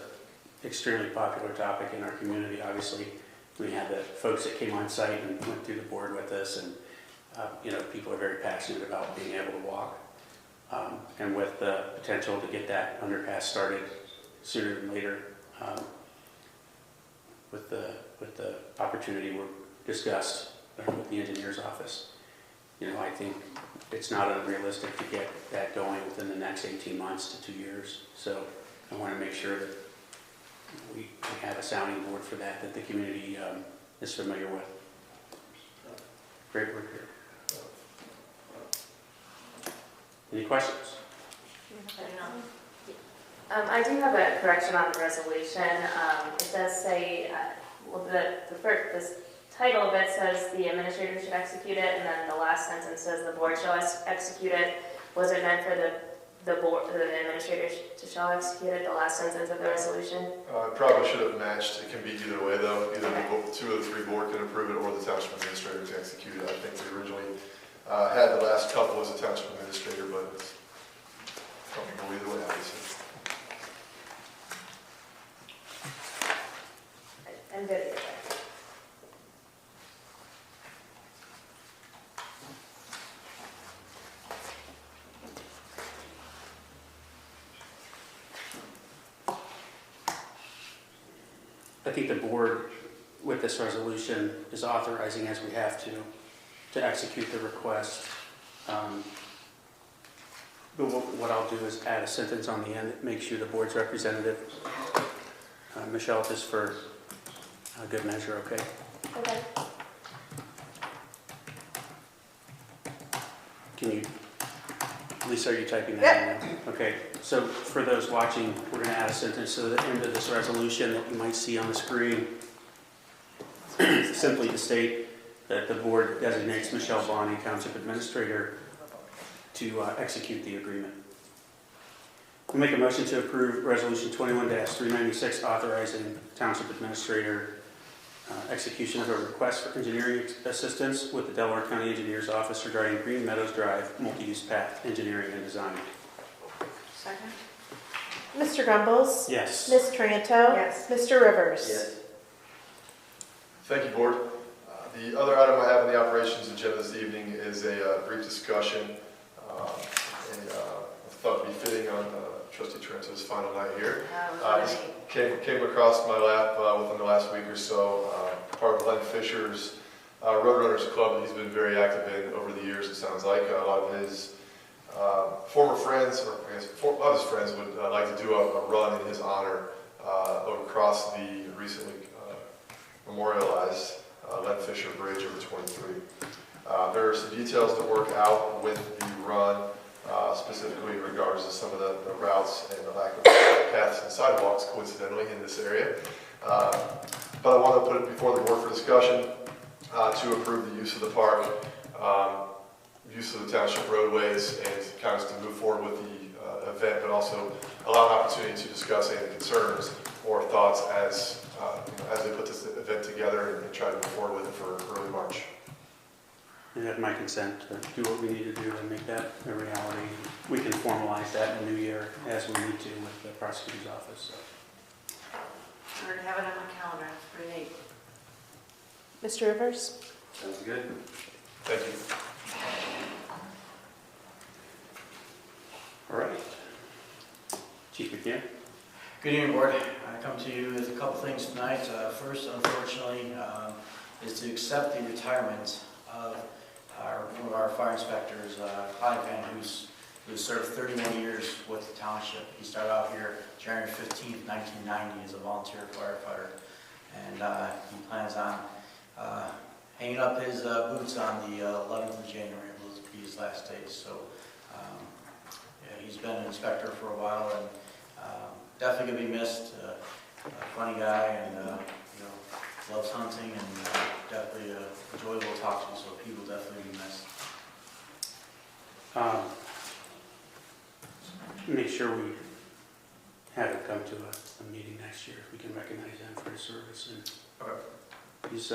extremely popular topic in our community, obviously. We had the folks that came on site and went through the board with us, and people are very passionate about being able to walk. And with the potential to get that underpass started sooner than later, with the opportunity we discussed with the engineer's office, I think it's not unrealistic to get that going within the next 18 months to 2 years. So I want to make sure that we have a sounding board for that the community is familiar with. Great work here. Any questions? I do have a correction on the resolution. It does say, this title of it says the administrator should execute it, and then the last sentence says the board shall execute it. Was it meant for the board, the administrator shall execute it, the last sentence of the resolution? It probably should have matched. It can be either way, though. Either the 2 of the 3 board can approve it, or the township administrator can execute it. I think we originally had the last couple as a township administrator, but it's comfortable either way, obviously. I'm good either way. I think the board, with this resolution, is authorizing, as we have to execute the request. But what I'll do is add a sentence on the end that makes you the board's representative. Michelle, just for a good measure, okay? Okay. Can you, Lisa, are you typing that in now? Okay, so for those watching, we're going to add a sentence to the end of this resolution that you might see on the screen. Simply to state that the board designates Michelle Bonney, Township Administrator, to execute the agreement. We'll make a motion to approve Resolution 21-396, authorizing Township Administrator execution of a request for engineering assistance with the Delaware County Engineer's Office regarding Green Meadows Drive multi-use path engineering and design. Second? Mr. Grumbles? Yes. Ms. Tranto? Yes. Mr. Rivers? Yes. Thank you, board. The other item I have on the operations agenda this evening is a brief discussion. I thought it'd be fitting on Trustee Trento's final night here. Just came across my lap within the last week or so. Part of Glenn Fisher's Roadrunners Club that he's been very active in over the years, it sounds like. A lot of his former friends, or I guess a lot of his friends, would like to do a run in his honor across the recently memorialized Len Fisher Bridge over 23. There are some details to work out with the run, specifically in regards to some of the routes and the lack of paths and sidewalks, coincidentally, in this area. But I want to put it before the board for discussion to approve the use of the park, use of the township roadways, and kind of to move forward with the event, but also allow an opportunity to discuss any concerns or thoughts as they put this event together and try to move forward with it for early March. You have my consent to do what we need to do to make that a reality. We can formalize that in the new year as we need to with the prosecutor's office. I already have it on my calendar, it's pretty neat. Mr. Rivers? Sounds good. Thank you. All right. Chief McCann? Good evening, Board. I come to you with a couple things tonight. First, unfortunately, is to accept the retirement of one of our fire inspectors, Clyde Van Hoos, who served 31 years with the township. He started out here January 15th, 1990 as a volunteer firefighter, and he plans on hanging up his boots on the 11th of January. Will be his last day. So yeah, he's been an inspector for a while, and definitely gonna be missed. A funny guy, and loves hunting, and definitely enjoyable to talk to. So he will definitely be missed. Make sure we have it come to a meeting next year if we can recognize him for his service. And he's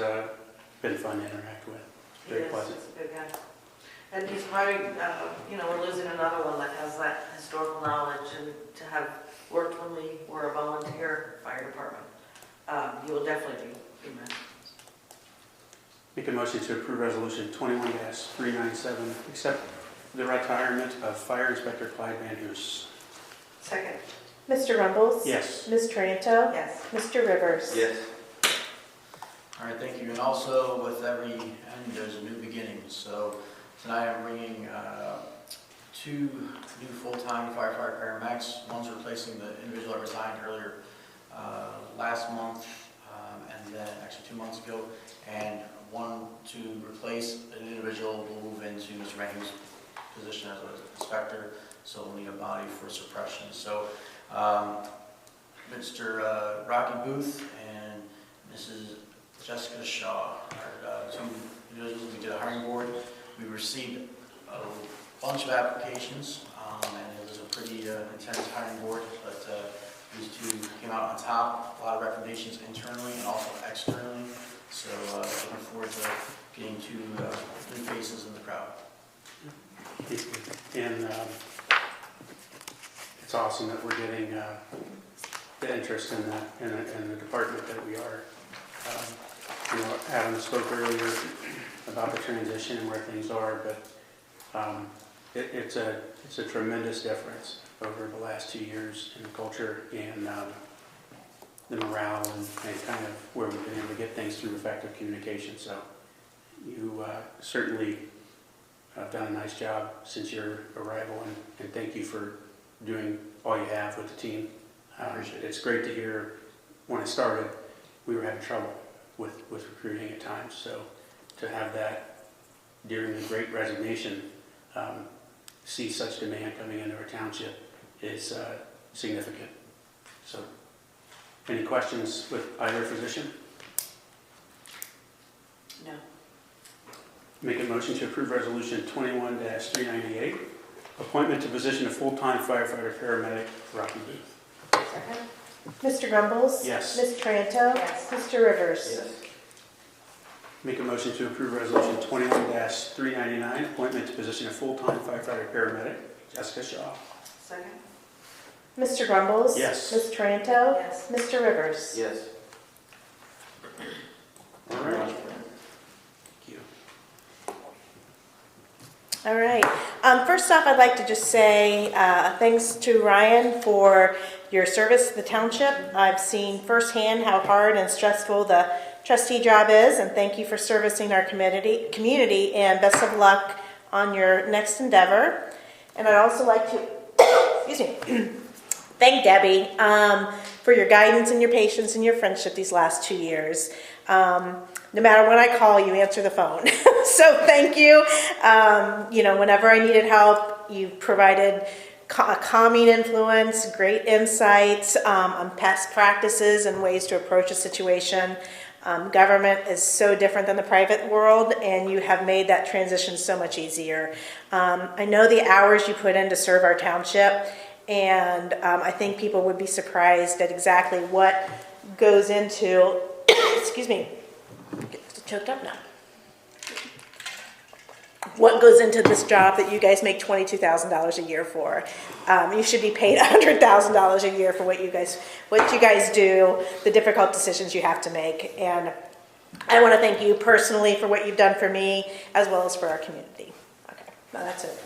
been fun to interact with. Very pleasant. He's a good guy. And he's probably, we're losing another one that has that historical knowledge, and to have worked when we were a volunteer fire department. You will definitely be missed. Make a motion to approve resolution 21-397, accept the retirement of Fire Inspector Clyde Van Hoos. Second. Mr. Rumbles? Yes. Ms. Taranto? Yes. Mr. Rivers? Yes. All right, thank you. And also, with every end, there's a new beginning. So tonight I'm bringing 2 new full-time firefighter paramedics. One's replacing the individual that resigned earlier last month, and then actually 2 months ago, and one to replace an individual will move into Mr. Rankin's position as an inspector, so we'll need a body for suppression. So Mr. Rocky Booth and Mrs. Jessica Shaw are 2 individuals. We did a hiring board. We received a bunch of applications, and it was a pretty intense hiring board, but these 2 came out on top. A lot of recommendations internally and also externally. So looking forward to getting 2 new faces in the crowd. And it's awesome that we're getting the interest in that in the department that we are. Adam spoke earlier about the transition and where things are, but it's a tremendous difference over the last 2 years in the culture and the morale and kind of where we've been able to get things through effective communication. So you certainly have done a nice job since your arrival, and thank you for doing all you have with the team. It's great to hear. When I started, we were having trouble with recruiting at times, so to have that during the Great Resignation, see such demand coming into our township is significant. So, any questions with either physician? No. Make a motion to approve resolution 21-398, appointment to position of full-time firefighter paramedic Rocky Booth. Second. Mr. Grumbles? Yes. Ms. Taranto? Yes. Mr. Rivers? Yes. Make a motion to approve resolution 21-399, appointment to position of full-time firefighter paramedic Jessica Shaw. Second. Mr. Grumbles? Yes. Ms. Taranto? Yes. Mr. Rivers? Yes. All right. Thank you. All right. First off, I'd like to just say thanks to Ryan for your service to the township. I've seen firsthand how hard and stressful the trustee job is, and thank you for servicing our community, and best of luck on your next endeavor. And I'd also like to excuse me, thank Debbie for your guidance and your patience and your friendship these last 2 years. no matter when I call, you answer the phone. So thank you. Whenever I needed help, you provided a calming influence, great insights on past practices and ways to approach a situation. Government is so different than the private world, and you have made that transition so much easier. I know the hours you put in to serve our township, and I think people would be surprised at exactly what goes into, excuse me, get choked up now. What goes into this job that you guys make $22,000 a year for? You should be paid $100,000 a year for what you guys do, the difficult decisions you have to make. And I want to thank you personally for what you've done for me, as well as for our community. Okay, now that's it.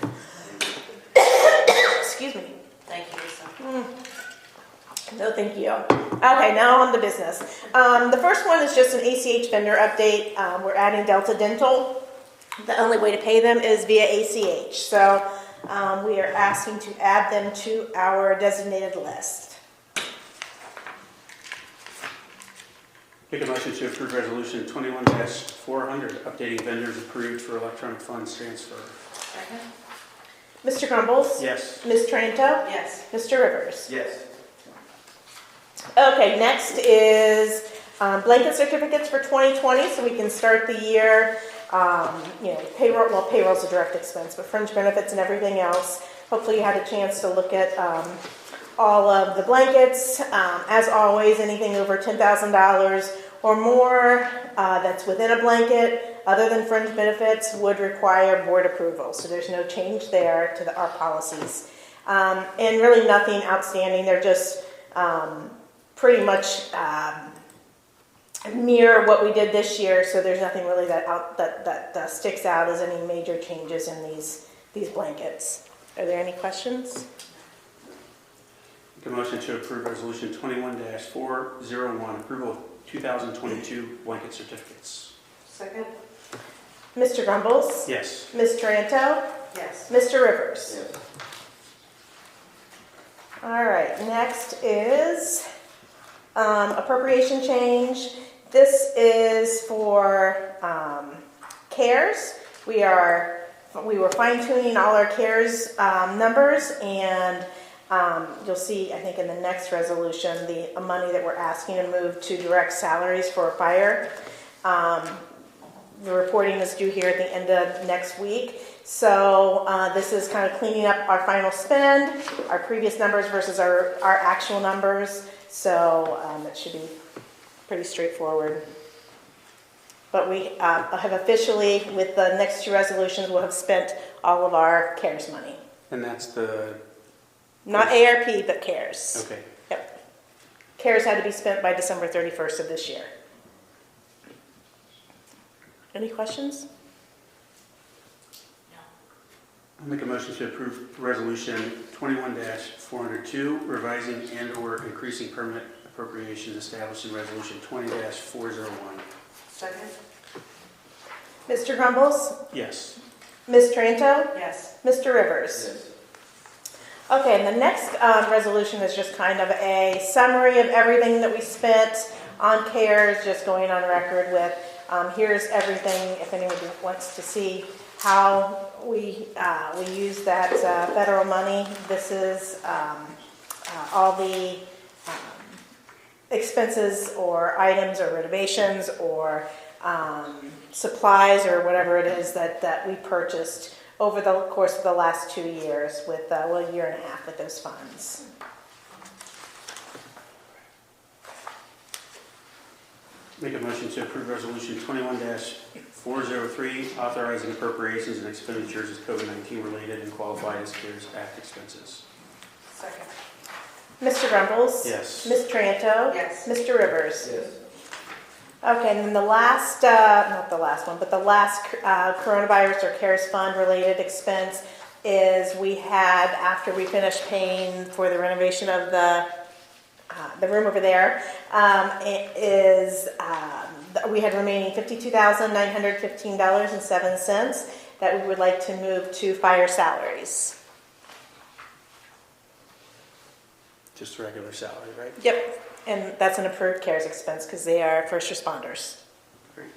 Excuse me. Thank you, Lisa. No, thank you. Okay, now on the business. The first one is just an ACH vendor update. We're adding Delta Dental. The only way to pay them is via ACH. So we are asking to add them to our designated list. Make a motion to approve resolution 21-400, updating vendors approved for electronic funds transfer. Second? Mr. Crumbles? Yes. Ms. Trento? Yes. Mr. Rivers? Yes. Okay, next is blanket certificates for 2020, so we can start the year. Payroll, well, payroll's a direct expense, but fringe benefits and everything else. Hopefully you had a chance to look at all of the blankets. As always, anything over $10,000 or more that's within a blanket, other than fringe benefits, would require board approval. So there's no change there to our policies. And really nothing outstanding. They're just pretty much mirror what we did this year, so there's nothing really that sticks out as any major changes in these blankets. Are there any questions? Make a motion to approve resolution 21-401, approval of 2022 blanket certificates. Second? Mr. Grumbles? Yes. Ms. Taranto? Yes. Mr. Rivers? Yes. All right, next is appropriation change. This is for CARES. We were fine-tuning all our CARES numbers, and you'll see, I think in the next resolution, the money that we're asking to move to direct salaries for fire. The reporting is due here at the end of next week. So this is kind of cleaning up our final spend, our previous numbers versus our actual numbers. So it should be pretty straightforward. But we have officially, with the next two resolutions, we'll have spent all of our CARES money. And that's the... Not ARP, but CARES. Okay. Yep. CARES had to be spent by December 31st of this year. Any questions? I'll make a motion to approve resolution 21-402, revising and/or increasing permanent appropriations established in resolution 20-401. Second? Mr. Grumbles? Yes. Ms. Taranto? Yes. Mr. Rivers? Yes. Okay, and the next resolution is just kind of a summary of everything that we spent on CARES, just going on record with here's everything, if anyone wants to see how we use that federal money. This is all the expenses or items or renovations or supplies or whatever it is that we purchased over the course of the last 2 years with, a year and a half with those funds. Make a motion to approve resolution 21-403, authorizing appropriations and expenditures as COVID-19 related and qualified as CARES Act expenses. Second? Mr. Grumbles? Yes. Ms. Taranto? Yes. Mr. Rivers? Yes. Okay, and then the last, not the last one, but the last coronavirus or CARES Fund related expense is we had, after we finished paying for the renovation of the room over there, we had remaining $52,915.07 that we would like to move to fire salaries. Just regular salary, right? Yep, and that's an approved CARES expense because they are first responders. Great.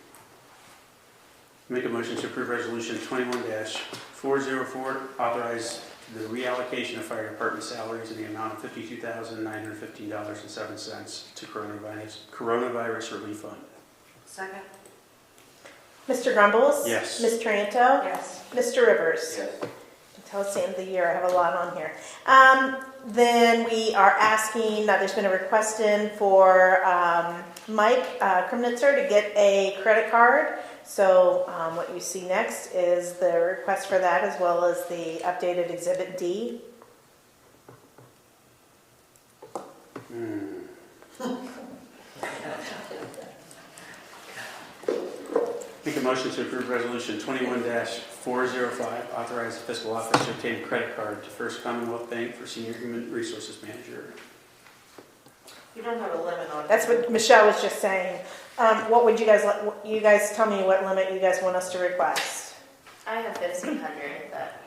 Make a motion to approve resolution 21-404, authorize the reallocation of fire department salaries in the amount of $52,915.07 to coronavirus relief fund. Second? Mr. Grumbles? Yes. Ms. Tranto? Yes. Mr. Rivers? Yes. Until it's the end of the year, I have a lot on here. Then we are asking, there's been a request in for Mike Kremnitzer to get a credit card. So what you see next is the request for that, as well as the updated Exhibit D. Make a motion to approve resolution 21-405, authorize the fiscal office to obtain a credit card to First Commonwealth Bank for senior human resources manager. You don't have a limit on it. That's what Michelle was just saying. What would you guys tell me what limit you guys want us to request? I have 1,500, but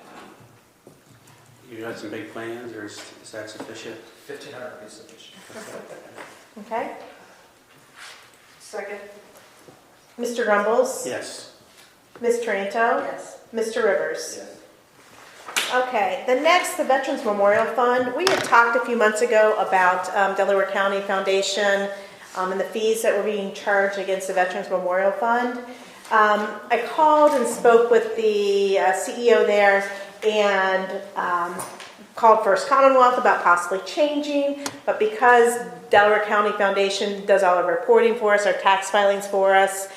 You got some big plans, or is that sufficient? 1,500 would be sufficient. Okay. Second? Mr. Grumbles? Yes. Ms. Tranto? Yes. Mr. Rivers? Yes. Okay, the Veterans Memorial Fund. We had talked a few months ago about Delaware County Foundation and the fees that were being charged against the Veterans Memorial Fund. I called and spoke with the CEO there and called First Commonwealth about possibly changing, but because Delaware County Foundation does all our reporting for us, our tax filings for us,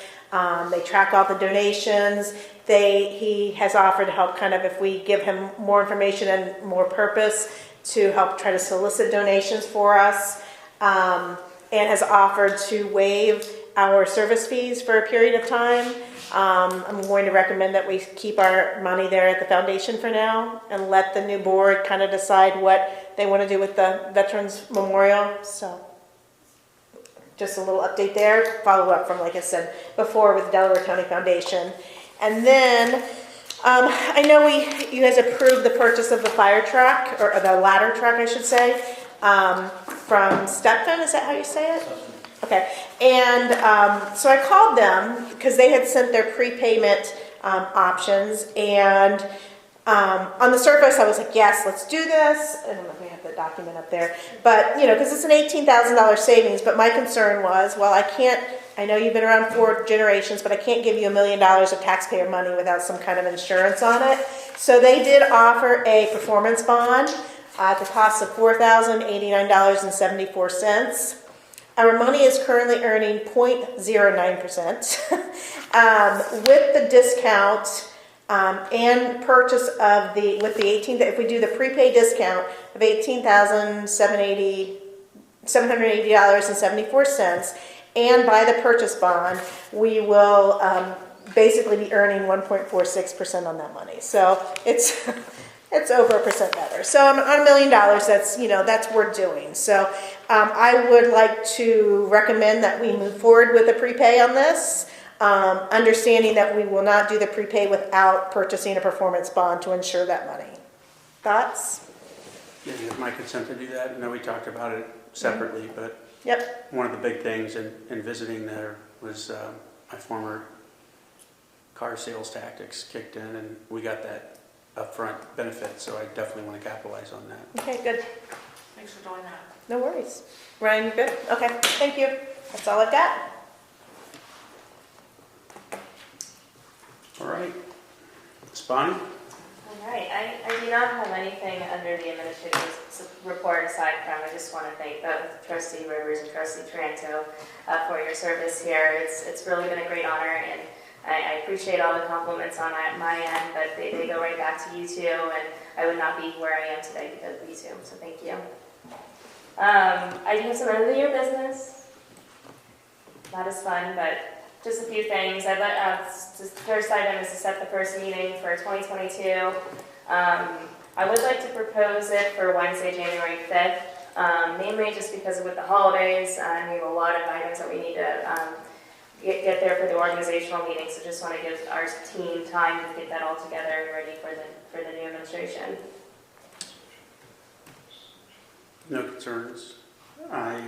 they track all the donations. He has offered to help kind of, if we give him more information and more purpose, to help try to solicit donations for us, and has offered to waive our service fees for a period of time. I'm going to recommend that we keep our money there at the foundation for now and let the new board kind of decide what they want to do with the Veterans Memorial. So just a little update there, follow up from, like I said before, with the Delaware County Foundation. And then I know you guys approved the purchase of the fire truck, or the ladder truck, I should say, from Stepton. Is that how you say it? Okay. And so I called them because they had sent their prepayment options, and on the surface I was like, yes, let's do this. I don't know if we have the document up there, but because it's an $18,000 savings. But my concern was, well, I know you've been around 4 generations, but I can't give you $1 million of taxpayer money without some kind of insurance on it. So they did offer a performance bond at the cost of $4,089.74. Our money is currently earning 0.09%. With the discount and purchase of if we do the prepaid discount of $18,780.74 and buy the purchase bond, we will basically be earning 1.46% on that money. So it's over 1% better. So on $1 million, that's worth doing. So I would like to recommend that we move forward with a prepay on this, understanding that we will not do the prepay without purchasing a performance bond to insure that money. Thoughts? Yeah, you have my consent to do that. I know we talked about it separately, but Yep. one of the big things in visiting there was my former car sales tactics kicked in, and we got that upfront benefit, so I definitely want to capitalize on that. Okay, good. Thanks for doing that. No worries. Ryan, you good? Okay, thank you. That's all I've got. All right. Ms. Bonnie? all right. I do not have anything under the administrative report aside from, I just want to thank both Trustee Rivers and Trustee Tranto for your service here. It's really been a great honor, and I appreciate all the compliments on my end, but they go right back to you two, and I would not be where I am today because of you two, so thank you. I do have some end of the year business. Not as fun, but just a few things. The first item is to set the first meeting for 2022. I would like to propose it for Wednesday, January 5th, mainly just because with the holidays, and we have a lot of items that we need to get there for the organizational meeting, so just want to give our team time to get that all together and ready for the new administration. No concerns. I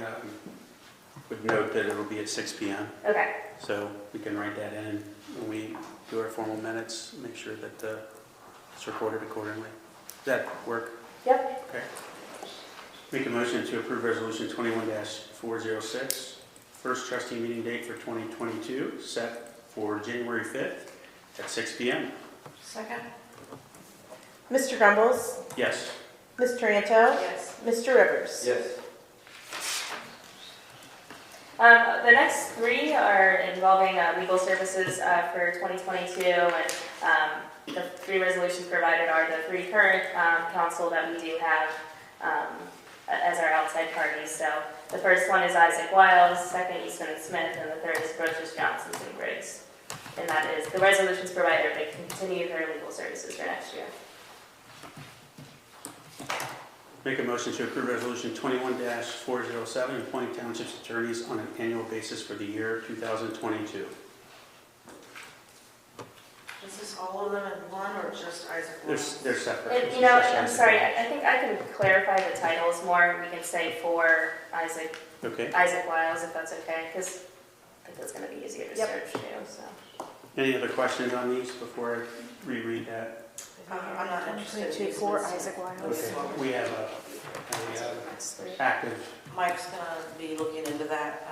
would note that it'll be at 6 p.m. Okay. So we can write that in when we do our formal minutes, make sure that it's recorded accordingly. Does that work? Yep. Okay. Make a motion to approve Resolution 21-406, first trustee meeting date for 2022, set for January 5th at 6 p.m. Second? Mr. Grumbles? Yes. Ms. Taranto? Yes. Mr. Rivers? Yes. The next three are involving legal services for 2022, and the three resolutions provided are the three current counsel that we do have as our outside parties. So the first one is Isaac Wiles, second Eastman and Smith, and the third is Brochus, Johnson, and Briggs. And that is the resolutions provided. They continue their legal services for next year. Make a motion to approve Resolution 21-407, appointing township's attorneys on an annual basis for the year 2022. Is this all of them in one or just Isaac? They're separate. And, you know, I'm sorry, I think I can clarify the titles more. We can say for Isaac Okay. Wiles, if that's okay, because I think that's going to be easier to search too. So. Any other questions on these before I reread that? I'm not interested. 22 for Isaac Wiles. Okay. We have a active. Mike's gonna be looking into that,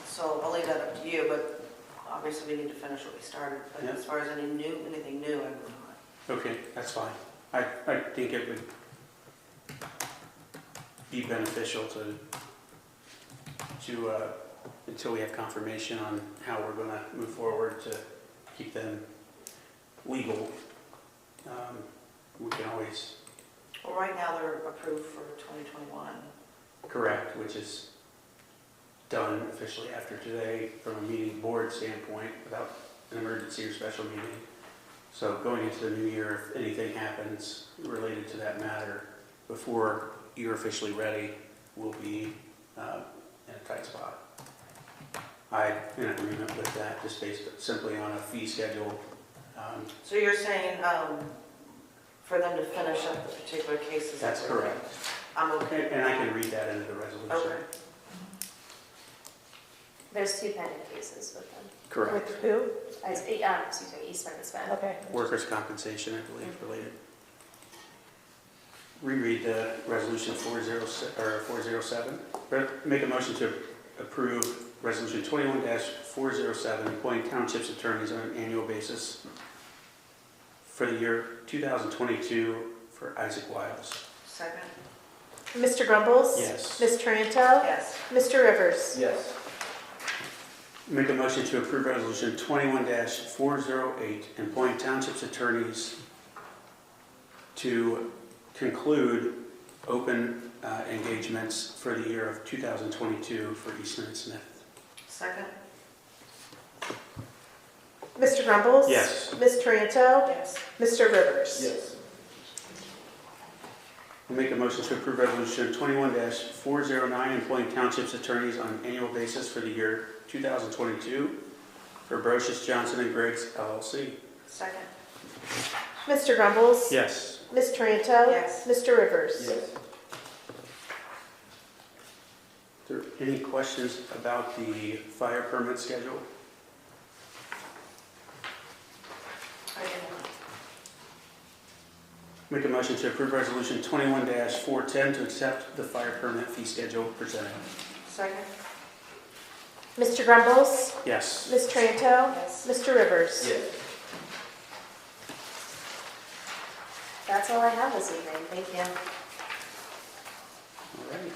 so I'll leave that up to you, but obviously we need to finish what we started. But Yeah. as far as anything new, I will not. Okay, that's fine. I think it would be beneficial to until we have confirmation on how we're going to move forward to keep them legal. We can always Well, right now they're approved for 2021. correct, which is done officially after today from a meeting board standpoint without an emergency or special meeting. So going into the new year, if anything happens related to that matter before you're officially ready, we'll be in a tight spot. I'm in agreement with that, just based simply on a fee schedule. So you're saying for them to finish up the particular cases? That's correct. I'm okay. And I can read that into the resolution. Okay. There's two pending cases with them. Correct. With who? Excuse me, Eastman and Smith. Okay. Workers' compensation, I believe, related. Reread the resolution 407. Make a motion to approve resolution 21-407, appointing township's attorneys on an annual basis for the year 2022 for Isaac Wiles. Second? Mr. Grumbles? Yes. Ms. Taranto? Yes. Mr. Rivers? Yes. Make a motion to approve resolution 21-408, appointing township's attorneys to conclude open engagements for the year of 2022 for Eastman and Smith. Second? Mr. Grumbles? Yes. Ms. Taranto? Yes. Mr. Rivers? Yes. I'll make a motion to approve resolution 21-409, appointing township's attorneys on an annual basis for the year 2022 for Brochus, Johnson, and Briggs, LLC. Second? Mr. Grumbles? Yes. Ms. Taranto? Yes. Mr. Rivers? Yes. Are there any questions about the fire permit schedule? I didn't. Make a motion to approve resolution 21-410 to accept the fire permit fee schedule presented. Second? Mr. Grumbles? Yes. Ms. Taranto? Yes. Mr. Rivers? Yes. That's all I have this evening. Thank you. All right.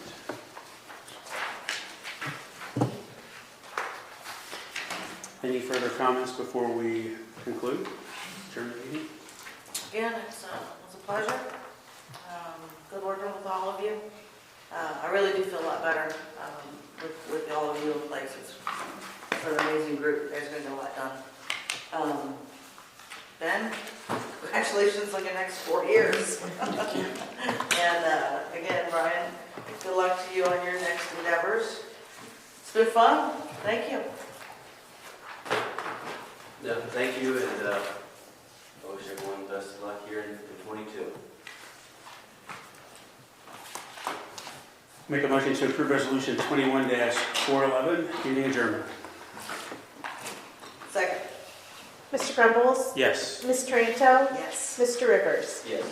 Any further comments before we conclude? Adjourn the meeting? Again, it was a pleasure. Good working with all of you. I really do feel a lot better with all of you in place. It's an amazing group. You guys are going to get a lot done. Ben, congratulations on your next 4 years. And again, Brian, good luck to you on your next endeavors. It's been fun. Thank you. Yeah, thank you, and I wish everyone the best of luck here in 22. Make a motion to approve resolution 21-411, meeting adjournment. Second. Mr. Crumbles? Yes. Ms. Taranto? Yes. Mr. Rivers? Yes.